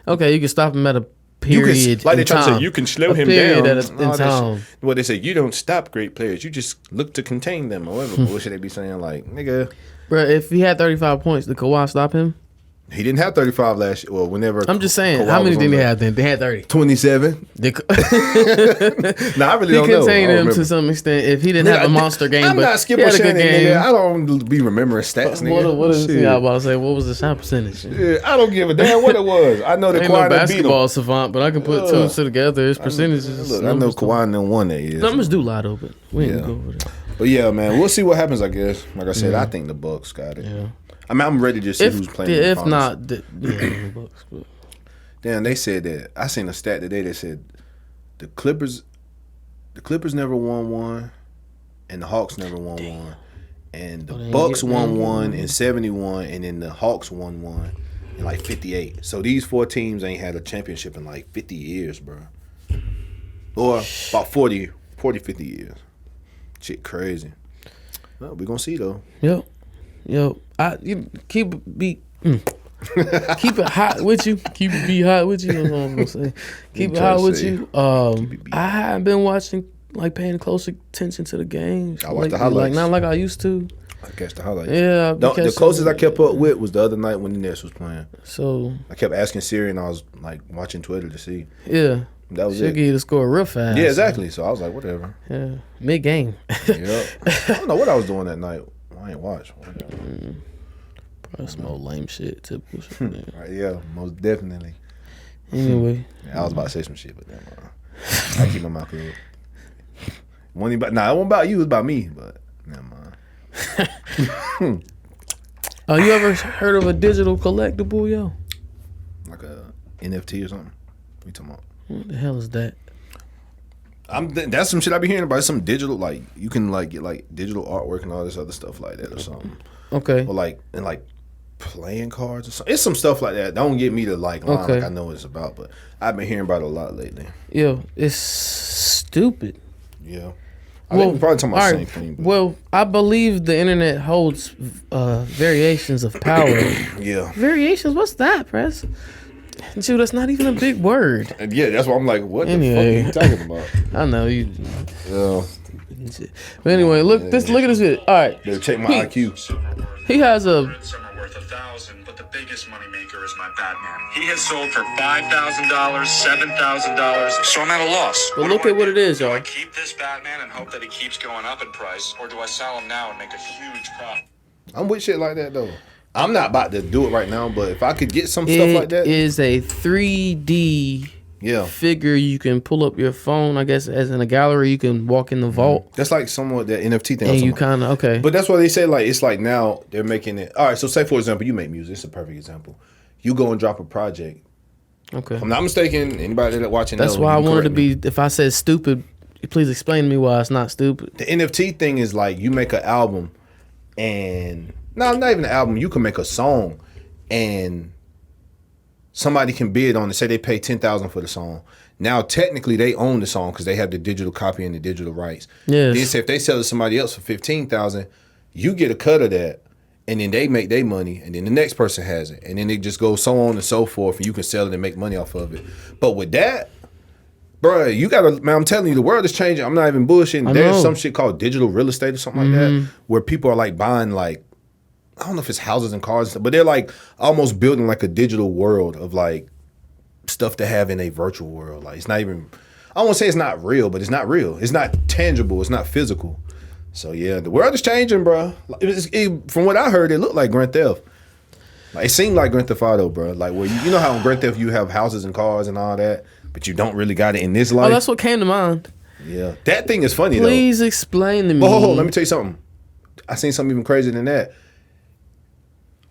A: Okay, you can stop him at a period.
B: Like they try to say, you can slow him down.
A: In time.
B: Well, they say you don't stop great players. You just look to contain them or whatever bullshit they be saying. Like, nigga.
A: Bro, if he had 35 points, did Kawhi stop him?
B: He didn't have 35 last year. Well, whenever.
A: I'm just saying, how many did he have then? They had 30.
B: 27.
A: Nah,
B: I really don't know.
A: He contained him to some extent if he didn't have a monster game.
B: I'm not skipping Shannon, nigga. I don't be remembering stats, nigga.
A: What is I about to say? What was the shot percentage?
B: Yeah, I don't give a damn what it was. I know the Kawhi
A: no basketball savant, but I can put two together. His percentages.
B: Look, I know Kawhi done won that year.
A: Numbers do lie though, but we ain't go over that.
B: But yeah, man, we'll see what happens. I guess. Like I said, I think the Bucks got it.
A: Yeah.
B: I mean, I'm ready to see who's playing.
A: If not, the Bucks. But.
B: Damn, they said that. I seen a stat today that said the Clippers never won one, and the Hawks never won one, and the Bucks won one in 71, and then the Hawks won one in like 58. So these four teams ain't had a championship in like 50 years, bro, or about 40, 50 years. Shit, crazy. Well, we gonna see though.
A: Yo, Keep it hot with you. Keep it be hot with you. That's what I'm gonna say. Keep it hot with you. I haven't been watching, like, paying close attention to the games.
B: I watch the highlights.
A: Like, not like I used to.
B: I catch the highlights.
A: Yeah.
B: The closest I kept up with was the other night when the Nets was playing.
A: So
B: I kept asking Siri, and I was like watching Twitter to see.
A: Yeah.
B: That was
A: She'll
B: it.
A: give you the score real fast.
B: Yeah, exactly. So I was like, whatever.
A: Yeah. Mid game.
B: Yep. I don't know what I was doing that night. I ain't watch.
A: Probably some old lame shit. Typical shit.
B: Right, yeah, most definitely.
A: Anyway.
B: Yeah, I was about to say some shit, but never mind. I keep my mouth closed. It wasn't about you. It was about me, but never mind.
A: You ever heard of a digital collectible, yo?
B: Like a NFT or something? What you talking about?
A: What the hell is that?
B: That's some shit I be hearing about. It's some digital, like, you can like get like digital artwork and all this other stuff like that or something.
A: Okay.
B: Or like playing cards or something. It's some stuff like that. Don't get me to like line like I know what it's about, but I've been hearing about it a lot lately.
A: Yo, it's stupid.
B: Yeah. I think we're probably talking about the same thing. But.
A: Well, I believe the internet holds variations of power.
B: Yeah.
A: Variations? What's that, Press? Dude, that's not even a big word.
B: Yeah, that's why I'm like, what the fuck are you talking about?
A: I know you.
B: Yeah.
A: But anyway, look at this shit. All right.
B: Better check my IQ.
A: He has a.
C: Some are worth $1,000, but the biggest moneymaker is my Batman. He has sold for $5,000, $7,000, so I'm at a loss.
A: But look at what it is,
C: Do
A: y'all.
C: I keep this Batman and hope that he keeps going up in price, or do I sell him now and make a huge profit?
B: I'm with shit like that though. I'm not about to do it right now, but if I could get some stuff like that,
A: it is a 3D figure. You can pull up your phone, I guess, as in a gallery. You can walk in the vault.
B: That's like somewhat that NFT thing.
A: And you kind of
B: But that's what they say. Like it's like now they're making it. All right. So say for example, you make music. It's a perfect example. You go and drop a project.
A: Okay.
B: If I'm not mistaken, anybody that watching.
A: That's why I wanted to be. If I said stupid, please explain to me why it's not stupid.
B: The NFT thing is like you make an album, and no, not even an album. You can make a song, and somebody can bid on it. Say they pay $10,000 for the song. Now technically they own the song because they have the digital copy and the digital rights.
A: Yes.
B: Then say if they sell it to somebody else for $15,000, you get a cut of that, and then they make their money, and then the next person has it, and then it just goes so on and so forth, and you can sell it and make money off of it. But with that, bro, you gotta, man, I'm telling you, the world is changing. I'm not even bullshitting. There's some shit called digital real estate or something like that, where people are like buying like, I don't know if it's houses and cars, but they're like almost building like a digital world of like stuff to have in a virtual world. Like it's not even, I don't want to say it's not real, but it's not real. It's not tangible. It's not physical. So yeah, the world is changing, bro. From what I heard, it looked like Grand Theft. Like it seemed like Grand Theft Auto, bro. Like where you know how in Grand Theft you have houses and cars and all that, but you don't really got it in this life.
A: Oh, that's what came to mind.
B: Yeah, that thing is funny.
A: Please explain to me.
B: But hold on, let me tell you something. I seen something even crazier than that.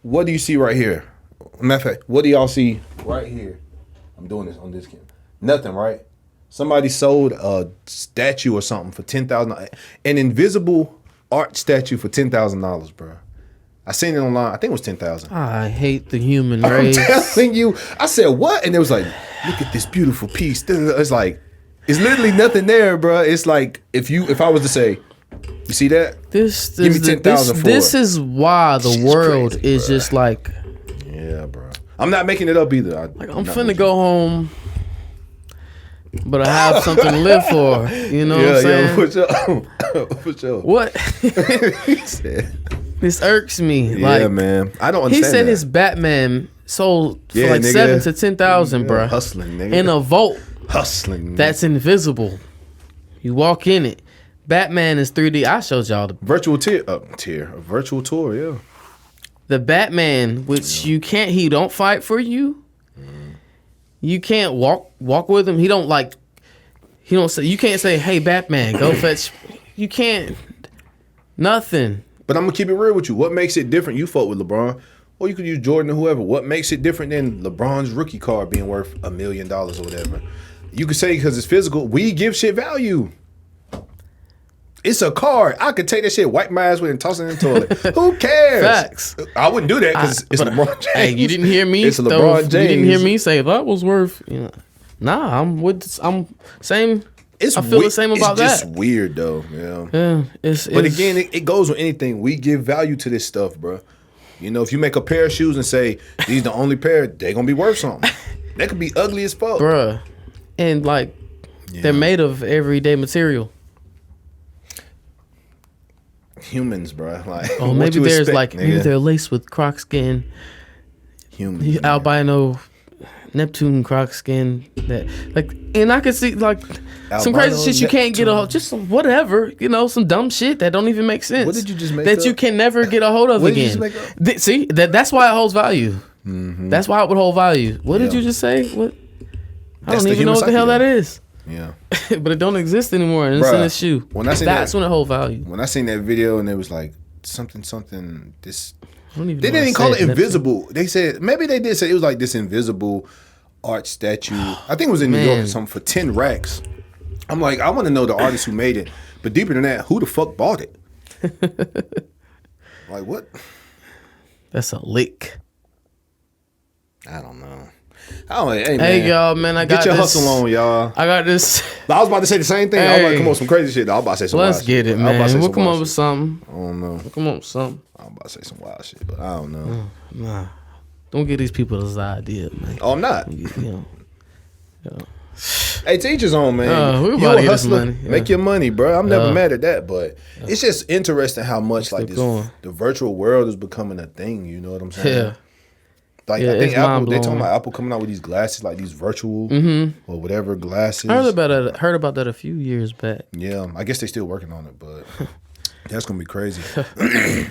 B: What do you see right here? Matter of fact, what do y'all see right here? I'm doing this on this camera. Nothing, right? Somebody sold a statue or something for $10,000. An invisible art statue for $10,000, bro. I seen it online. I think it was $10,000.
A: I hate the human race.
B: I'm telling you. I said, what? And it was like, look at this beautiful piece. It's like, it's literally nothing there, bro. It's like, if I was to say, you see that? Give me $10,000 for
A: This
B: it.
A: is why the world
B: crazy,
A: is
B: bro.
A: just like.
B: Yeah, bro. I'm not making it up either.
A: I'm finna go home, but I have something to live for. You know what I'm saying?
B: Yeah, for sure.
A: What? This irks me.
B: Yeah,
A: like,
B: man. I don't understand.
A: He said
B: that.
A: his Batman sold for like
B: nigga.
A: $7,000 to $10,000, bro.
B: Hustling, nigga.
A: In a vault.
B: Hustling.
A: That's invisible. You walk in it. Batman is 3D. I showed y'all the
B: virtual a virtual tour, yeah.
A: The Batman, which you can't, he don't fight for you. You can't walk with him. He don't say, you can't say, hey, Batman, go fetch. You can't, nothing.
B: But I'm going to keep it real with you. What makes it different? You fought with LeBron, or you could use Jordan or whoever. What makes it different than LeBron's rookie card being worth $1 million or whatever? You could say because it's physical. We give shit value. It's a card. I could take that shit, wipe my ass with it, and toss it in the toilet. Who cares?
A: Facts.
B: I wouldn't do that because it's LeBron James.
A: Hey, you didn't hear me.
B: It's LeBron James.
A: You didn't hear me say that was worth. You know, nah, I'm same. I feel the same about that.
B: It's just weird though. Yeah.
A: Yeah.
B: But again, it goes with anything. We give value to this stuff, bro. You know, if you make a pair of shoes and say these the only pair, they gonna be worth something. They could be ugly as fuck,
A: bruh. And like they're made of everyday material.
B: Humans, bruh. Like,
A: oh, maybe there's expect, maybe they're laced with croc skin.
B: Humans,
A: albino Neptune croc skin that like, and I could see like some crazy shit you can't get a hold, just some whatever, you know, some dumb shit that don't even make sense.
B: What did you just make
A: that
B: up?
A: You can never get a hold of
B: what
A: again?
B: Did you just make up?
A: See, that's why it holds value. Mm-hmm. That's why it would hold value. What did you just say? What? I don't even know what the hell that is.
B: Yeah,
A: but it don't exist anymore, and it's in this shoe.
B: When I seen
A: that's when it hold value.
B: When I seen that video and it was like something this.
A: They
B: didn't even call it invisible. They said maybe they did say it was like this invisible art statue. I think it was in New York or something for 10 racks. I'm like, I want to know the artist who made it, but deeper than that, who the fuck bought it? Like what?
A: That's a lick.
B: I don't know. Hey, man.
A: Y'all, man, I got
B: get your
A: this.
B: hustle on, y'all.
A: I got this.
B: I was about to say the same thing. I was about to come up with some crazy shit. I was about to say some
A: Let's
B: wild
A: get
B: shit.
A: it, man. We'll come up with something.
B: I don't know.
A: We'll come up with something.
B: I was about to say some wild shit, but I don't know.
A: Nah. Don't give these people this idea, man.
B: Oh, I'm not.
A: You know.
B: Hey, to each his own, man.
A: We're
B: you
A: about
B: a
A: to
B: hustler.
A: money.
B: Make your money, bro. I'm never mad at that, but it's just interesting how much like this, the virtual world is becoming a thing. You know what I'm saying?
A: Yeah.
B: Like I think Apple, they talking about Apple coming out with these glasses, like these virtual or whatever glasses.
A: I heard about that a few years back.
B: Yeah, I guess they still working on it, but that's gonna be crazy.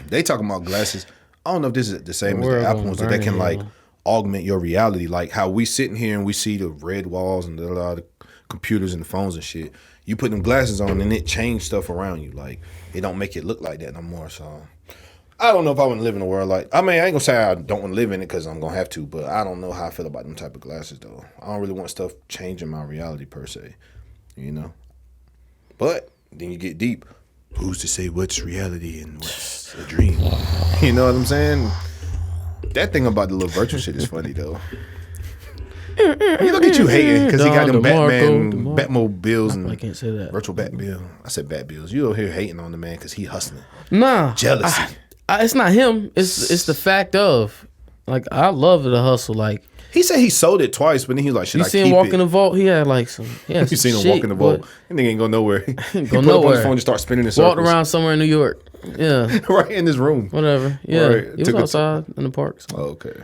B: They talking about glasses. I don't know if this is the same as the Apple ones that can like augment your reality, like how we sitting here and we see the red walls and the computers and the phones and shit. You put them glasses on and it change stuff around you. Like it don't make it look like that no more. So I don't know if I want to live in a world like. I mean, I ain't gonna say I don't want to live in it because I'm gonna have to, but I don't know how I feel about them type of glasses though. I don't really want stuff changing my reality per se, you know. But then you get deep. Who's to say what's reality and what's a dream? You know what I'm saying? That thing about the little virtual shit is funny though. You look at you hating because he got them Batmobiles and
A: I can't say that.
B: Virtual Batmobile. I said Batbills. You over here hating on the man because he hustling.
A: Nah,
B: jealousy.
A: It's not him. It's the fact of like I love the hustle. Like
B: he said he sold it twice, but then he was like, should I keep it? You
A: seen him walk in the vault? He had like some. You
B: seen him walk in the vault? That nigga ain't go nowhere. He
A: go
B: put
A: nowhere.
B: Up on his phone and start spinning in circles.
A: Walked around somewhere in New York. Yeah,
B: right in his room.
A: Whatever. Yeah,
B: right.
A: He was outside in the park. So.
B: Oh, okay.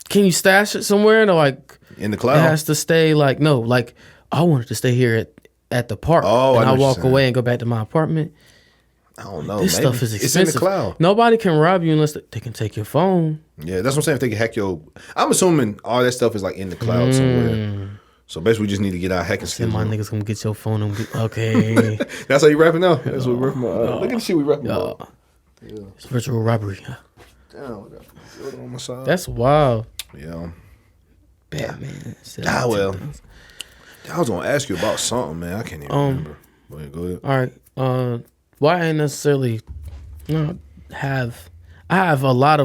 A: Can you stash it somewhere? No, like
B: in the cloud.
A: It has to stay like no, like I wanted to stay here at the park.
B: Oh,
A: and I walk away and go back to my apartment.
B: I don't know.
A: This stuff is expensive.
B: It's in the cloud.
A: Nobody can rob you unless they can take your phone.
B: Yeah, that's what I'm saying. If they can hack your, I'm assuming all that stuff is like in the cloud somewhere. So basically, we just need to get our hacking skills.
A: My niggas gonna get your phone and okay.
B: That's how you rapping now. That's what we're rapping about. Look at the shit we rapping about.
A: Yeah. It's virtual robbery.
B: Damn, on my side.
A: That's wild.
B: Yeah.
A: Batman.
B: Well. I was gonna ask you about something, man. I can't even remember. Go ahead.
A: All right. Why I ain't necessarily have a lot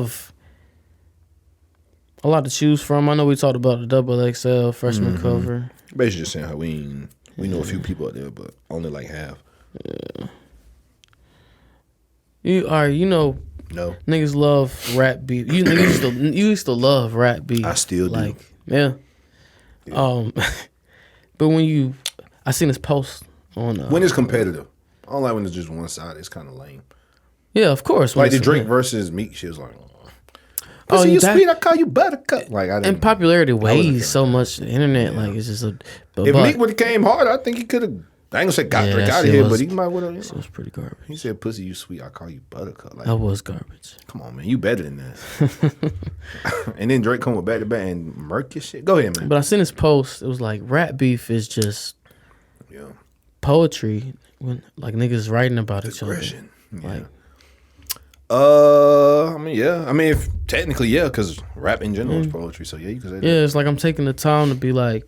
A: to choose from. I know we talked about the XXL freshman cover.
B: Basically just saying how we know a few people out there, but only like half.
A: Yeah. You know
B: no
A: niggas love rap beef. You used to love rap beef.
B: I still do.
A: Yeah. But when I seen this post on
B: when it's competitive. I don't like when it's just one side. It's kind of lame.
A: Yeah, of course.
B: Like the Drake versus Meek shit was like, pussy, you sweet, I call you buttercup. Like I didn't.
A: And popularity weighs so much the internet. Yeah. Like it's just
B: if Meek would have came hard, I think he could have. I ain't gonna say got Drake out of here, but he might would have.
A: It was pretty garbage.
B: He said, "Pussy, you sweet, I call you buttercup." Like,
A: that was garbage.
B: Come on, man, you better than that. And then Drake come with back to back and murk your shit. Go ahead, man.
A: But I seen this post. It was like rap beef is just poetry when like niggas writing about each other. Like,
B: I mean, yeah. I mean, if technically, yeah, because rap in general is poetry. So yeah, you can say that.
A: Yeah, it's like I'm taking the time to be like.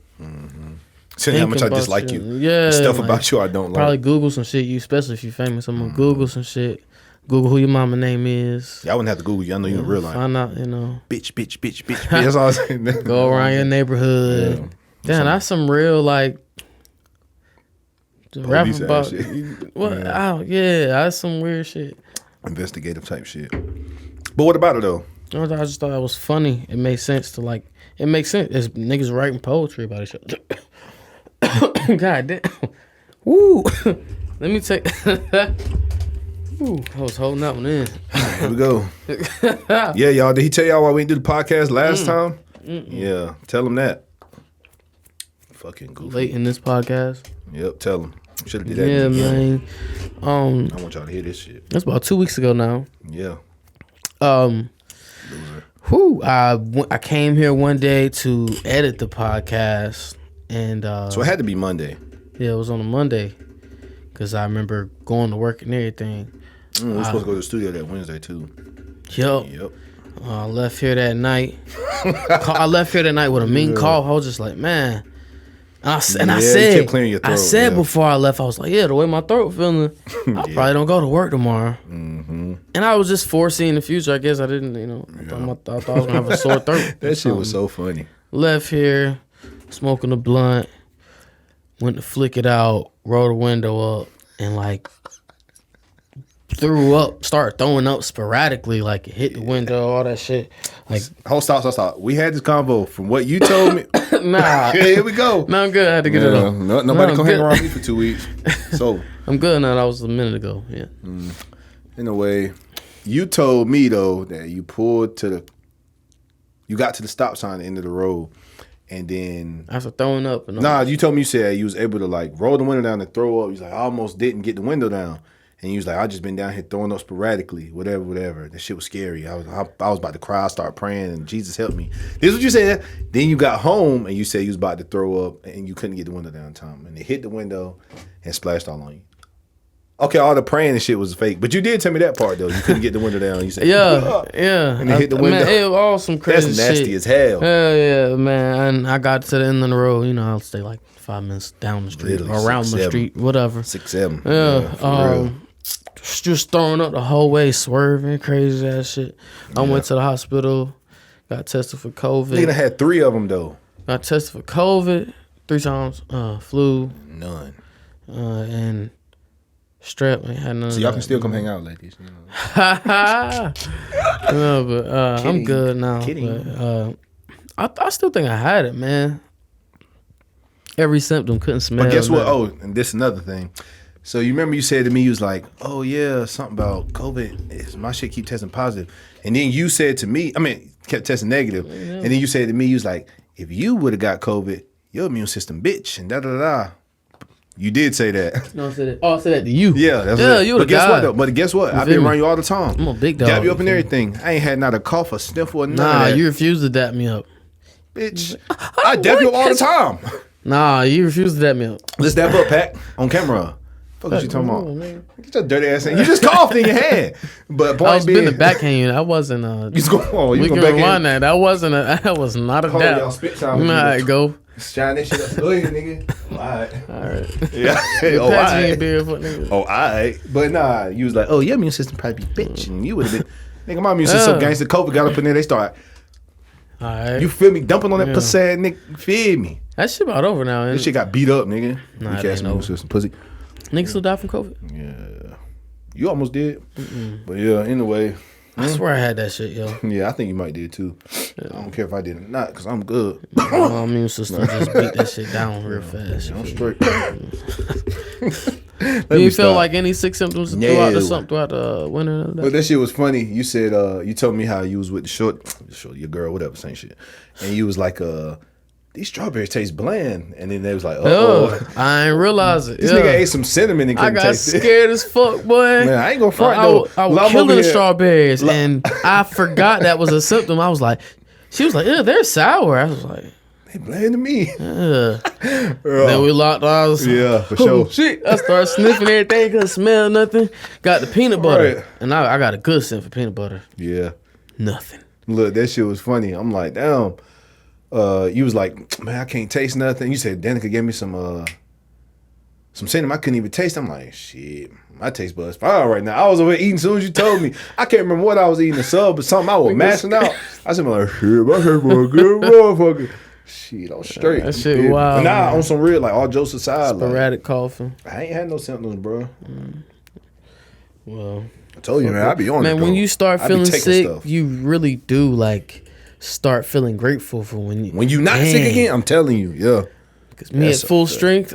B: Saying how much I dislike you.
A: Yeah.
B: Stuff like, about you I don't like.
A: Probably Google some shit, you especially if you famous. I'm gonna Google some shit. Google who your mama name is.
B: Yeah, I wouldn't have to Google you. I know you in real life.
A: Find out,
B: Bitch. That's all I'm saying.
A: Go around your neighborhood. Yeah. Damn, that's some real like rap about
B: shit.
A: What? Yeah. That's some weird shit.
B: Investigative type shit. But what about it though?
A: I just thought it was funny. It made sense to like. It makes sense. It's niggas writing poetry about each other. God damn. Woo. Let me take. Ooh, I was holding that one in.
B: Here we go. Yeah, y'all. Did he tell y'all why we didn't do the podcast last time? Yeah, tell him that. Fucking goofy.
A: Late in this podcast.
B: Yep, tell him. Should have did that.
A: Yeah, man.
B: I want y'all to hear this shit.
A: That's about 2 weeks ago now.
B: Yeah.
A: Loser. I came here one day to edit the podcast, and
B: So it had to be Monday.
A: Yeah, it was on a Monday, because I remember going to work and everything.
B: We were supposed to go to the studio that Wednesday too.
A: Yep. I left here that night. I left here that night with a mean cough. I was just like, man. I said,
B: you kept clearing your throat,
A: I said before I left, I was like, yeah, the way my throat feeling, I probably don't go to work tomorrow.
B: Mm-hmm.
A: And I was just foreseeing the future. I guess I didn't, I thought I was gonna have a sore throat.
B: That shit was so funny.
A: Left here, smoking a blunt, went to flick it out, rolled the window up, and like threw up, started throwing up sporadically, like it hit the window, all that shit. Like,
B: Stop. We had this convo from what you told me.
A: Nah.
B: Here we go.
A: No, I'm good. I had to get it off.
B: Nobody can hang around me for 2 weeks. So
A: I'm good now. That was a minute ago. Yeah.
B: In a way, you told me though that you got to the stop sign at the end of the road, and then
A: after throwing up.
B: You told me you said you was able to like roll the window down and throw up. You was like, I almost didn't get the window down. And you was like, I just been down here throwing up sporadically, whatever. That shit was scary. I was about to cry, start praying, and Jesus help me. This is what you said. Then you got home and you said you was about to throw up and you couldn't get the window down, Tom. And it hit the window and splashed all on you. Okay, all the praying and shit was fake, but you did tell me that part though. You couldn't get the window down. You said,
A: yeah,
B: and it hit the window.
A: Man, it was all some crazy shit.
B: That's nasty as hell.
A: Hell yeah, man. And I got to the end of the road. I'll stay like 5 minutes down the street,
B: Literally,
A: or around the street, whatever.
B: 6, 7.
A: Yeah. Just throwing up the whole way, swerving, crazy ass shit. I went to the hospital, got tested for COVID.
B: Nigga had 3 of them though.
A: Got tested for COVID 3 times. Flu.
B: None.
A: And strep. I had none.
B: So y'all can still come hang out like this.
A: No, but I'm good now.
B: Kidding.
A: But, I still think I had it, man. Every symptom, couldn't smell.
B: But guess what?
A: Nothing.
B: Oh, and this is another thing. So you remember you said to me, you was like, oh yeah, something about COVID. My shit keep testing positive. And then you said to me, kept testing negative. Yeah. And then you said to me, you was like, if you would have got COVID, your immune system bitch and da-da-da. You did say that.
A: No, I said that. Oh, I said that to you.
B: Yeah, that's
A: it. You would have died.
B: But guess what? I've been around you all the time.
A: I'm a big dog.
B: Dab you up and everything. I ain't had not a cough or sniffle or none of that.
A: You refused to dab me up.
B: Bitch, I dab you up all the time.
A: Nah, you refused to dab me up.
B: Let's dab up, Pat, on camera. What you talking about? Man. Get your dirty ass in. You just coughed in your hand. But point
A: I was
B: being,
A: been the backhand. That wasn't a.
B: You go.
A: We can rewind that. That wasn't a. That was not a dab.
B: Y'all spit sound.
A: All right, go.
B: Shine that shit up. Go ahead, nigga. All right. Yeah.
A: All right.
B: All right. But nah, you was like, oh, your immune system probably be bitch, and you would have been. Nigga, my immune system so gangster. COVID got up in there. They start.
A: All right.
B: You feel me? Dumping on that pussy, nigga. Feel me?
A: That shit about over now.
B: This shit got beat up, nigga.
A: Nah,
B: you catch immune system, pussy.
A: Niggas still die from COVID?
B: Yeah. You almost did. But yeah, anyway.
A: I swear I had that shit, yo.
B: Yeah, I think you might did too. Yeah. I don't care if I did or not, because I'm good.
A: My immune system just beat that shit down real fast.
B: I'm straight.
A: You feel like any sick symptoms throughout the winter?
B: But that shit was funny. You said, you told me how you was with the short, your girl, whatever, same shit. And you was like, these strawberries taste bland. And then they was like,
A: I ain't realize it.
B: This nigga ate some cinnamon and couldn't taste it.
A: I got scared as fuck, boy.
B: Man, I ain't gonna front though.
A: I was killing the strawberries and I forgot that was a symptom. I was like, she was like, yeah, they're sour. I was like,
B: they bland to me.
A: Then we locked eyes.
B: Yeah, for sure.
A: Shit, I started sniffing everything, couldn't smell nothing. Got the peanut butter. And I got a good scent for peanut butter.
B: Yeah.
A: Nothing.
B: Look, that shit was funny. I'm like, damn. You was like, man, I can't taste nothing. You said Danica gave me some cinnamon I couldn't even taste. I'm like, shit, my taste buds fine right now. I was over eating as soon as you told me. I can't remember what I was eating, a sub or something. I was mashing out. I said, like, shit, my head for a good motherfucker. Shit, I'm straight.
A: That shit wild.
B: But nah, on some real, like, all jokes aside.
A: Sporadic coughing.
B: I ain't had no symptoms, bro.
A: Well,
B: told you, man, I be on it.
A: Man, when you start
B: I be
A: feeling
B: taking
A: sick,
B: stuff.
A: you really do like start feeling grateful for when
B: you not sick again. I'm telling you, yeah.
A: Because me at full strength,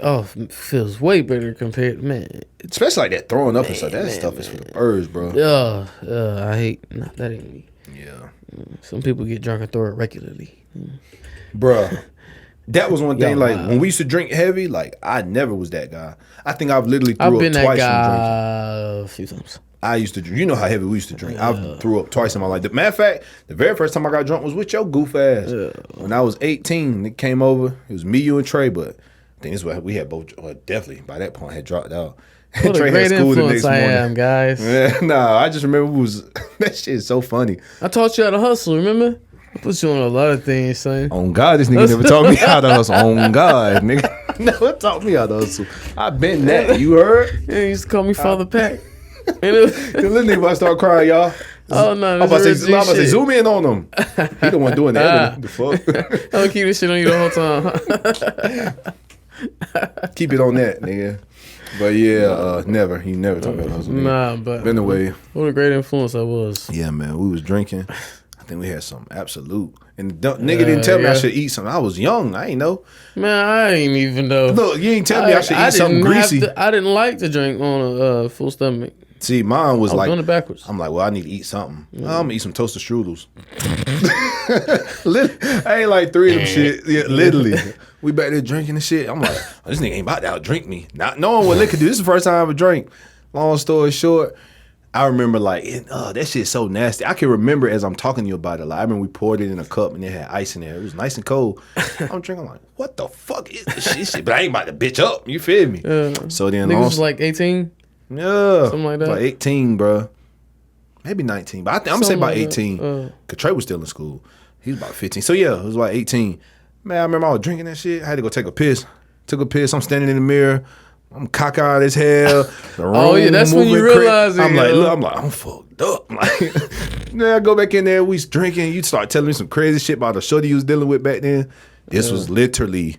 A: feels way better compared, man.
B: Especially like that throwing up and stuff. That stuff is for the birds, bro.
A: I hate that ain't me.
B: Yeah.
A: Some people get drunk and throw it regularly.
B: Bruh. That was one thing, like, when we used to drink heavy, like, I never was that guy. I think I've literally threw up twice from drinking.
A: A few times.
B: I used to drink. You know how heavy we used to drink. I threw up twice in my life. The matter of fact, the very first time I got drunk was with your goof ass. When I was 18, it came over. It was me, you, and Trey, but I think this is what we had both, definitely, by that point, had dropped out.
A: What
B: Trey
A: a great
B: had school
A: influence
B: the next morning.
A: I am, guys.
B: Yeah, nah, I just remember that shit is so funny.
A: I taught you how to hustle, remember? I put you on a lot of things, son.
B: On God, this nigga never taught me how to hustle. On God, nigga never taught me how to hustle. I been that. You heard?
A: Yeah, he used to call me Father Pack.
B: The little nigga about to start crying, y'all.
A: Oh no,
B: I'm about to say zoom in on him. He the one doing that. The fuck?
A: I'm gonna keep this shit on you the whole time.
B: Keep it on that, nigga. But yeah, never. He never taught me how to hustle.
A: Nah, but
B: been away.
A: What a great influence I was.
B: Yeah, man. We was drinking. I think we had some Absolute. And nigga didn't tell me I should eat something. I was young. I ain't know.
A: Man, I ain't even know.
B: Look, you ain't tell me I should eat something greasy.
A: I didn't like to drink on a full stomach.
B: See, mine was like
A: doing it backwards.
B: I'm like, well, I need to eat something. I'm gonna eat some toasted strudels. I ain't like 3 of them shit. Yeah, literally. We back there drinking and shit. I'm like, oh, this nigga ain't about to outdrink me. Not knowing what liquor do. This is the first time I ever drank. Long story short, I remember like, that shit's so nasty. I can remember as I'm talking to you about it. Like, I remember we poured it in a cup and it had ice in there. It was nice and cold. I'm drinking, I'm like, what the fuck is this shit? But I ain't about to bitch up. You feel me? So then,
A: niggas was like 18.
B: Yeah,
A: something like that.
B: Like 18, bro. Maybe 19, but I'm gonna say about 18. Cause Trey was still in school. He was about 15. So yeah, it was like 18. Man, I remember I was drinking that shit. I had to go take a piss. Took a piss. I'm standing in the mirror. I'm cockeyed as hell.
A: That's when you realize it.
B: I'm like, I'm fucked up. Like, then I go back in there. We drinking. You start telling me some crazy shit about the shorty you was dealing with back then. This was literally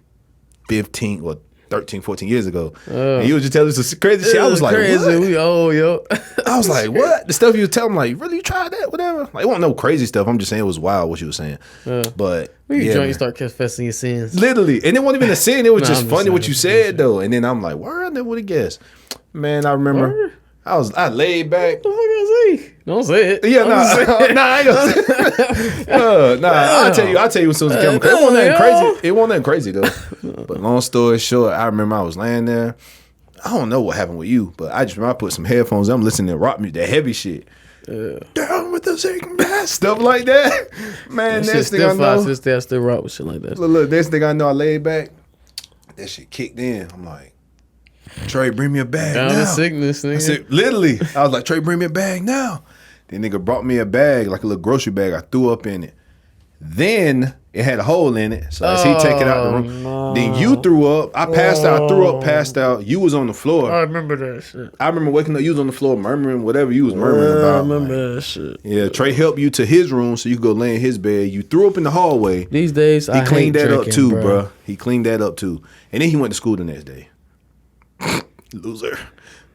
B: 15 or 13, 14 years ago. And you was just telling us some crazy shit. I was like,
A: crazy.
B: what?
A: We yo.
B: I was like, what? The stuff you was telling me, like, really, you tried that? Whatever. Like, it wasn't no crazy stuff. I'm just saying it was wild what you was saying. But
A: when you drunk, you start confessing your sins.
B: Literally. And it wasn't even a sin. It was just funny what you said, though. And then I'm like, word, I never would have guessed. Man, I remember. Word? I laid back.
A: What the fuck I say? Don't say it.
B: Yeah, I ain't gonna say it. I'll tell you as soon as the camera comes. It wasn't nothing crazy. It wasn't nothing crazy, though. But long story short, I remember I was laying there. I don't know what happened with you, but I just remember I put some headphones. I'm listening to rock music, that heavy shit. Down with the second best, stuff like that. Man, next thing I know,
A: I still rock with shit like that.
B: Look, next thing I know, I laid back. That shit kicked in. I'm like, Trey, bring me a bag
A: down
B: now.
A: The sickness, nigga.
B: I said, literally, I was like, Trey, bring me a bag now. The nigga brought me a bag, like a little grocery bag. I threw up in it. Then it had a hole in it. So as he take it out the room, then you threw up. I passed out. I threw up, passed out. You was on the floor.
A: I remember that shit.
B: I remember waking up. You was on the floor murmuring whatever you was murmuring about.
A: I remember that shit.
B: Yeah, Trey helped you to his room so you could go lay in his bed. You threw up in the hallway.
A: These days,
B: he cleaned that up too, bro. He cleaned that up too. And then he went to school the next day. Loser.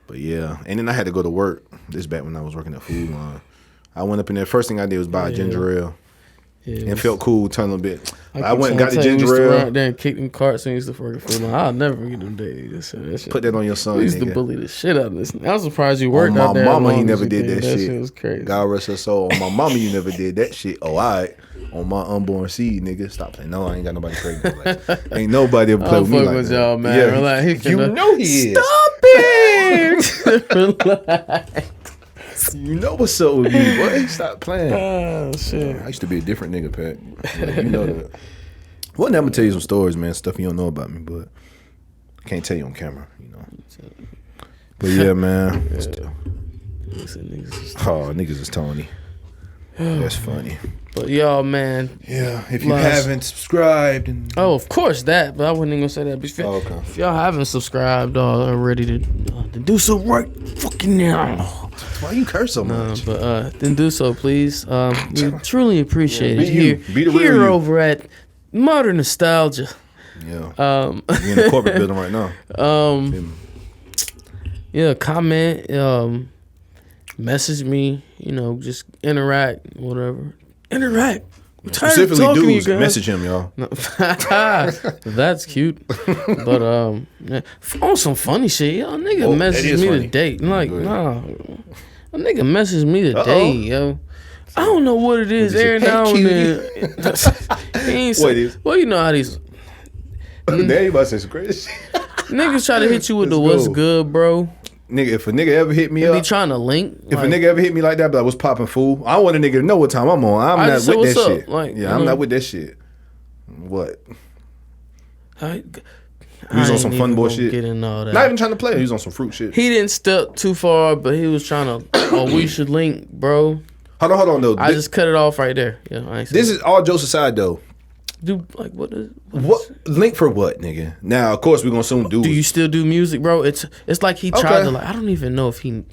B: But yeah, and then I had to go to work. This back when I was working at Food Line. I went up in there. First thing I did was buy a ginger ale. Yeah, it felt cool, telling a bit. I went and got the ginger ale.
A: Out there and kicked them carts and used to work at Food Line. I'll never forget them days.
B: Put that on your son.
A: We used to bully the shit out of this. I was surprised you worked out there.
B: On my mama, he never did that shit.
A: That shit was crazy.
B: God rest her soul. On my mama, you never did that shit. Oh, all right. On my unborn seed, nigga. Stop playing. No, I ain't got nobody pregnant. Like, ain't nobody ever play with me like
A: with
B: that.
A: Y'all, man.
B: Yeah,
A: relax.
B: You know he is.
A: Stop it! Relax.
B: You know what's up with me, boy. Stop playing.
A: Oh, shit.
B: I used to be a different nigga, Pat. Like, you know that. Well, I'm gonna tell you some stories, man. Stuff you don't know about me, but I can't tell you on camera, you know. But yeah, man. Niggas is Tony. That's funny.
A: But y'all, man.
B: Yeah, if you haven't subscribed.
A: Of course that, but I wasn't even going to say that. But if y'all haven't subscribed already, to do so right fucking now.
B: Why you curse so much?
A: But then do so, please. We truly appreciate it.
B: Here
A: over at Modern Nostalgia.
B: Yeah. We're in the corporate building right now.
A: Yeah, comment. message me, just interact, whatever. Interact.
B: Specifically dudes, message him, y'all.
A: No. That's cute. But on some funny shit, yo, nigga messaged me today. Like, nah. A nigga messaged me today, yo. I don't know what it is. Every now and then. He ain't say, well, you know how these.
B: They about to say some crazy shit.
A: Niggas try to hit you with the what's good, bro.
B: Nigga, if a nigga ever hit me up,
A: be trying to link.
B: If a nigga ever hit me like that, but I was popping fool. I want a nigga to know what time I'm on. I'm not with that shit. Like, yeah, I'm not with that shit. What?
A: I
B: was on some fun bullshit.
A: Not
B: even trying to play. He was on some fruit shit.
A: He didn't step too far, but he was trying to. Oh, we should link, bro.
B: Hold on though.
A: I just cut it off right there. Yeah,
B: this is all jokes aside though.
A: Do like what is
B: link for what, nigga? Now, of course, we're gonna soon do.
A: Do you still do music, bro? It's like he tried to I don't even know if he,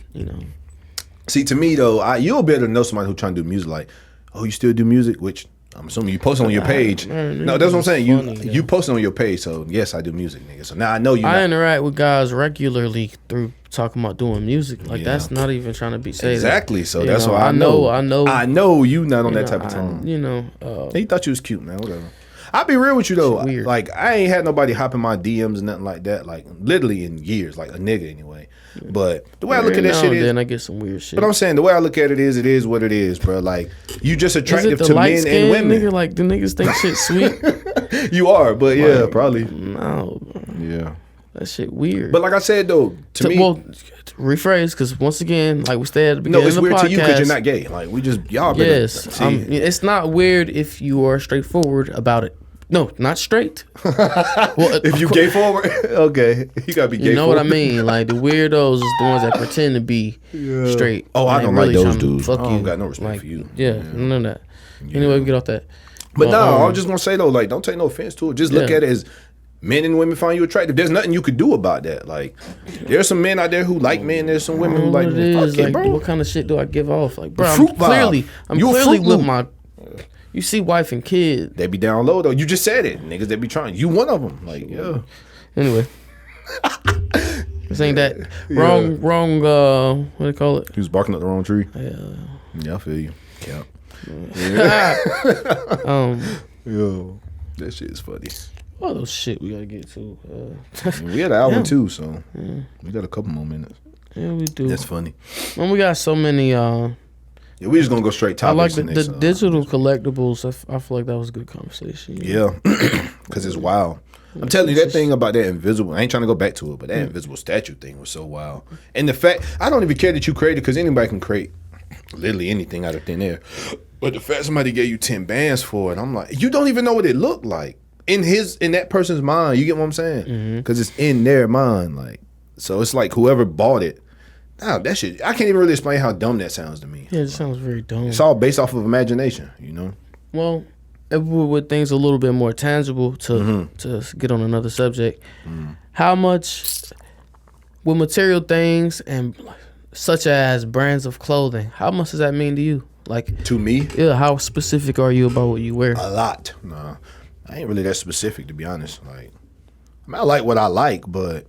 B: See, to me though, you'll be able to know somebody who's trying to do music. Like, oh, you still do music? Which I'm assuming you post on your page. No, that's what I'm saying. You post on your page, so yes, I do music, nigga. So now I know you.
A: I interact with guys regularly through talking about doing music. Like that's not even trying to be said.
B: Exactly. So that's why I know you not on that type of tone. He thought you was cute, man. Whatever. I'll be real with you though. Like I ain't had nobody hop in my DMs and nothing like that. Like literally in years, like a nigga anyway. But the way I look at that shit is,
A: then I get some weird shit.
B: But I'm saying the way I look at it is what it is, bro. Like you just attractive to men and women.
A: Nigga, like the niggas think shit sweet.
B: You are, but yeah, probably.
A: No.
B: Yeah.
A: That shit weird.
B: But like I said though, to me,
A: rephrase, because once again, like we stayed at the beginning of the podcast. No, it's weird to you
B: because you're not gay. Like we just y'all.
A: Yes, it's not weird if you are straightforward about it. No, not straight.
B: Well, if you gay forward, okay, you gotta be gay.
A: You know what I mean? Like the weirdos is the ones that pretend to be straight.
B: Oh, I don't like those dudes. I don't got no respect for you.
A: Yeah, none of that. Anyway, we get off that.
B: But no, I was just gonna say though, like, don't take no offense to it. Just look at it as men and women find you attractive. There's nothing you could do about that. Like, there's some men out there who like men. There's some women who like men. Fuck it, bro.
A: What kind of shit do I give off? Like, bro, I'm clearly with my. You see wife and kid.
B: They be down low though. You just said it. Niggas, they be trying. You one of them. Like, yeah.
A: Anyway. This ain't that. Wrong, what do you call it?
B: He was barking up the wrong tree. Yeah, I feel you. Yeah. Yo, that shit is funny.
A: All those shit we gotta get to.
B: We had an album too, so we got a couple more minutes.
A: Yeah, we do.
B: That's funny.
A: And we got so many
B: yeah, we just gonna go straight topics.
A: I like the digital collectibles. I feel like that was a good conversation.
B: Yeah, because it's wild. I'm telling you, that thing about that invisible, I ain't trying to go back to it, but that invisible statue thing was so wild. And the fact, I don't even care that you created, because anybody can create literally anything out of thin air. But the fact somebody gave you 10 bands for it, I'm like, you don't even know what it looked like in that person's mind. You get what I'm saying? Because it's in their mind. Like, so it's like whoever bought it. Oh, that shit, I can't even really explain how dumb that sounds to me.
A: Yeah, it sounds very dumb.
B: It's all based off of imagination, you know?
A: Well, with things a little bit more tangible, to get on another subject, how much, with material things and such as brands of clothing, how much does that mean to you? Like,
B: to me?
A: Yeah, how specific are you about what you wear?
B: A lot. Nah, I ain't really that specific, to be honest. Like, I mean, I like what I like, but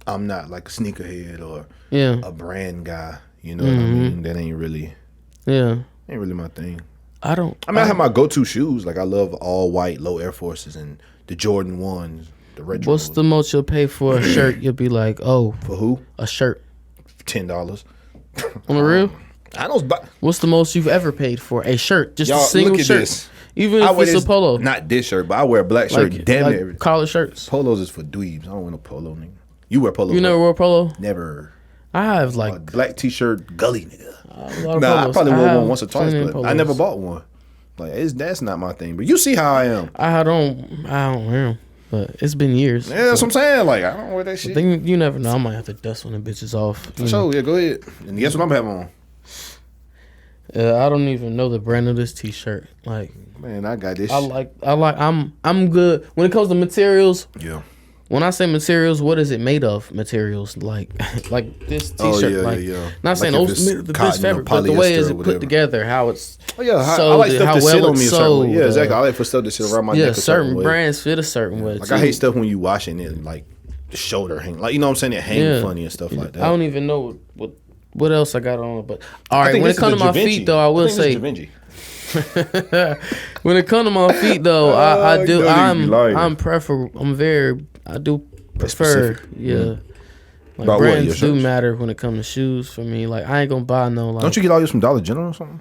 B: I'm not like a sneakerhead or a brand guy. You know what I mean? That ain't really my thing.
A: I
B: have my go-to shoes. Like, I love all white low Air Forces and the Jordan 1s, the retro.
A: What's the most you'll pay for a shirt? You'll be like, oh.
B: For who?
A: A shirt.
B: $10.
A: On the real?
B: I don't buy.
A: What's the most you've ever paid for a shirt? Just
B: Y'all,
A: a single
B: look at
A: shirt.
B: This.
A: Even if it's a polo.
B: Not this shirt, but I wear a black shirt.
A: Like,
B: damn
A: like
B: it.
A: Collar shirts.
B: Polos is for dweebs. I don't want a polo, nigga. You wear polo.
A: You never wore polo?
B: Never.
A: I have like
B: a black t-shirt gully, nigga.
A: I
B: probably wore one once or twice, but I never bought one. Like, that's not my thing. But you see how I am.
A: I don't wear them, but it's been years.
B: Yeah, that's what I'm saying. Like, I don't wear that shit.
A: You never know. I might have to dust one of the bitches off.
B: So yeah, go ahead. And guess what I'm having on?
A: I don't even know the brand of this t-shirt. Like,
B: man, I got this.
A: I'm good when it comes to materials.
B: Yeah.
A: When I say materials, what is it made of? Materials like this t-shirt. Not saying the best fabric, but the way is it put together, how it's
B: I like stuff to sit on me a certain way. Yeah, exactly. I like for stuff to sit around my neck. Yeah,
A: certain brands fit a certain way.
B: Like, I hate stuff when you washing it, like the shoulder hang, like, you know what I'm saying, it hang funny and stuff like that.
A: I don't even know what what else I got on? But all right, when it comes to my feet, though, I will say. When it comes to my feet, though, I do. I'm prefer. I do prefer. Yeah. Like brands do matter when it comes to shoes for me. Like I ain't gonna buy no. Like,
B: don't you get all yours from Dollar General or something?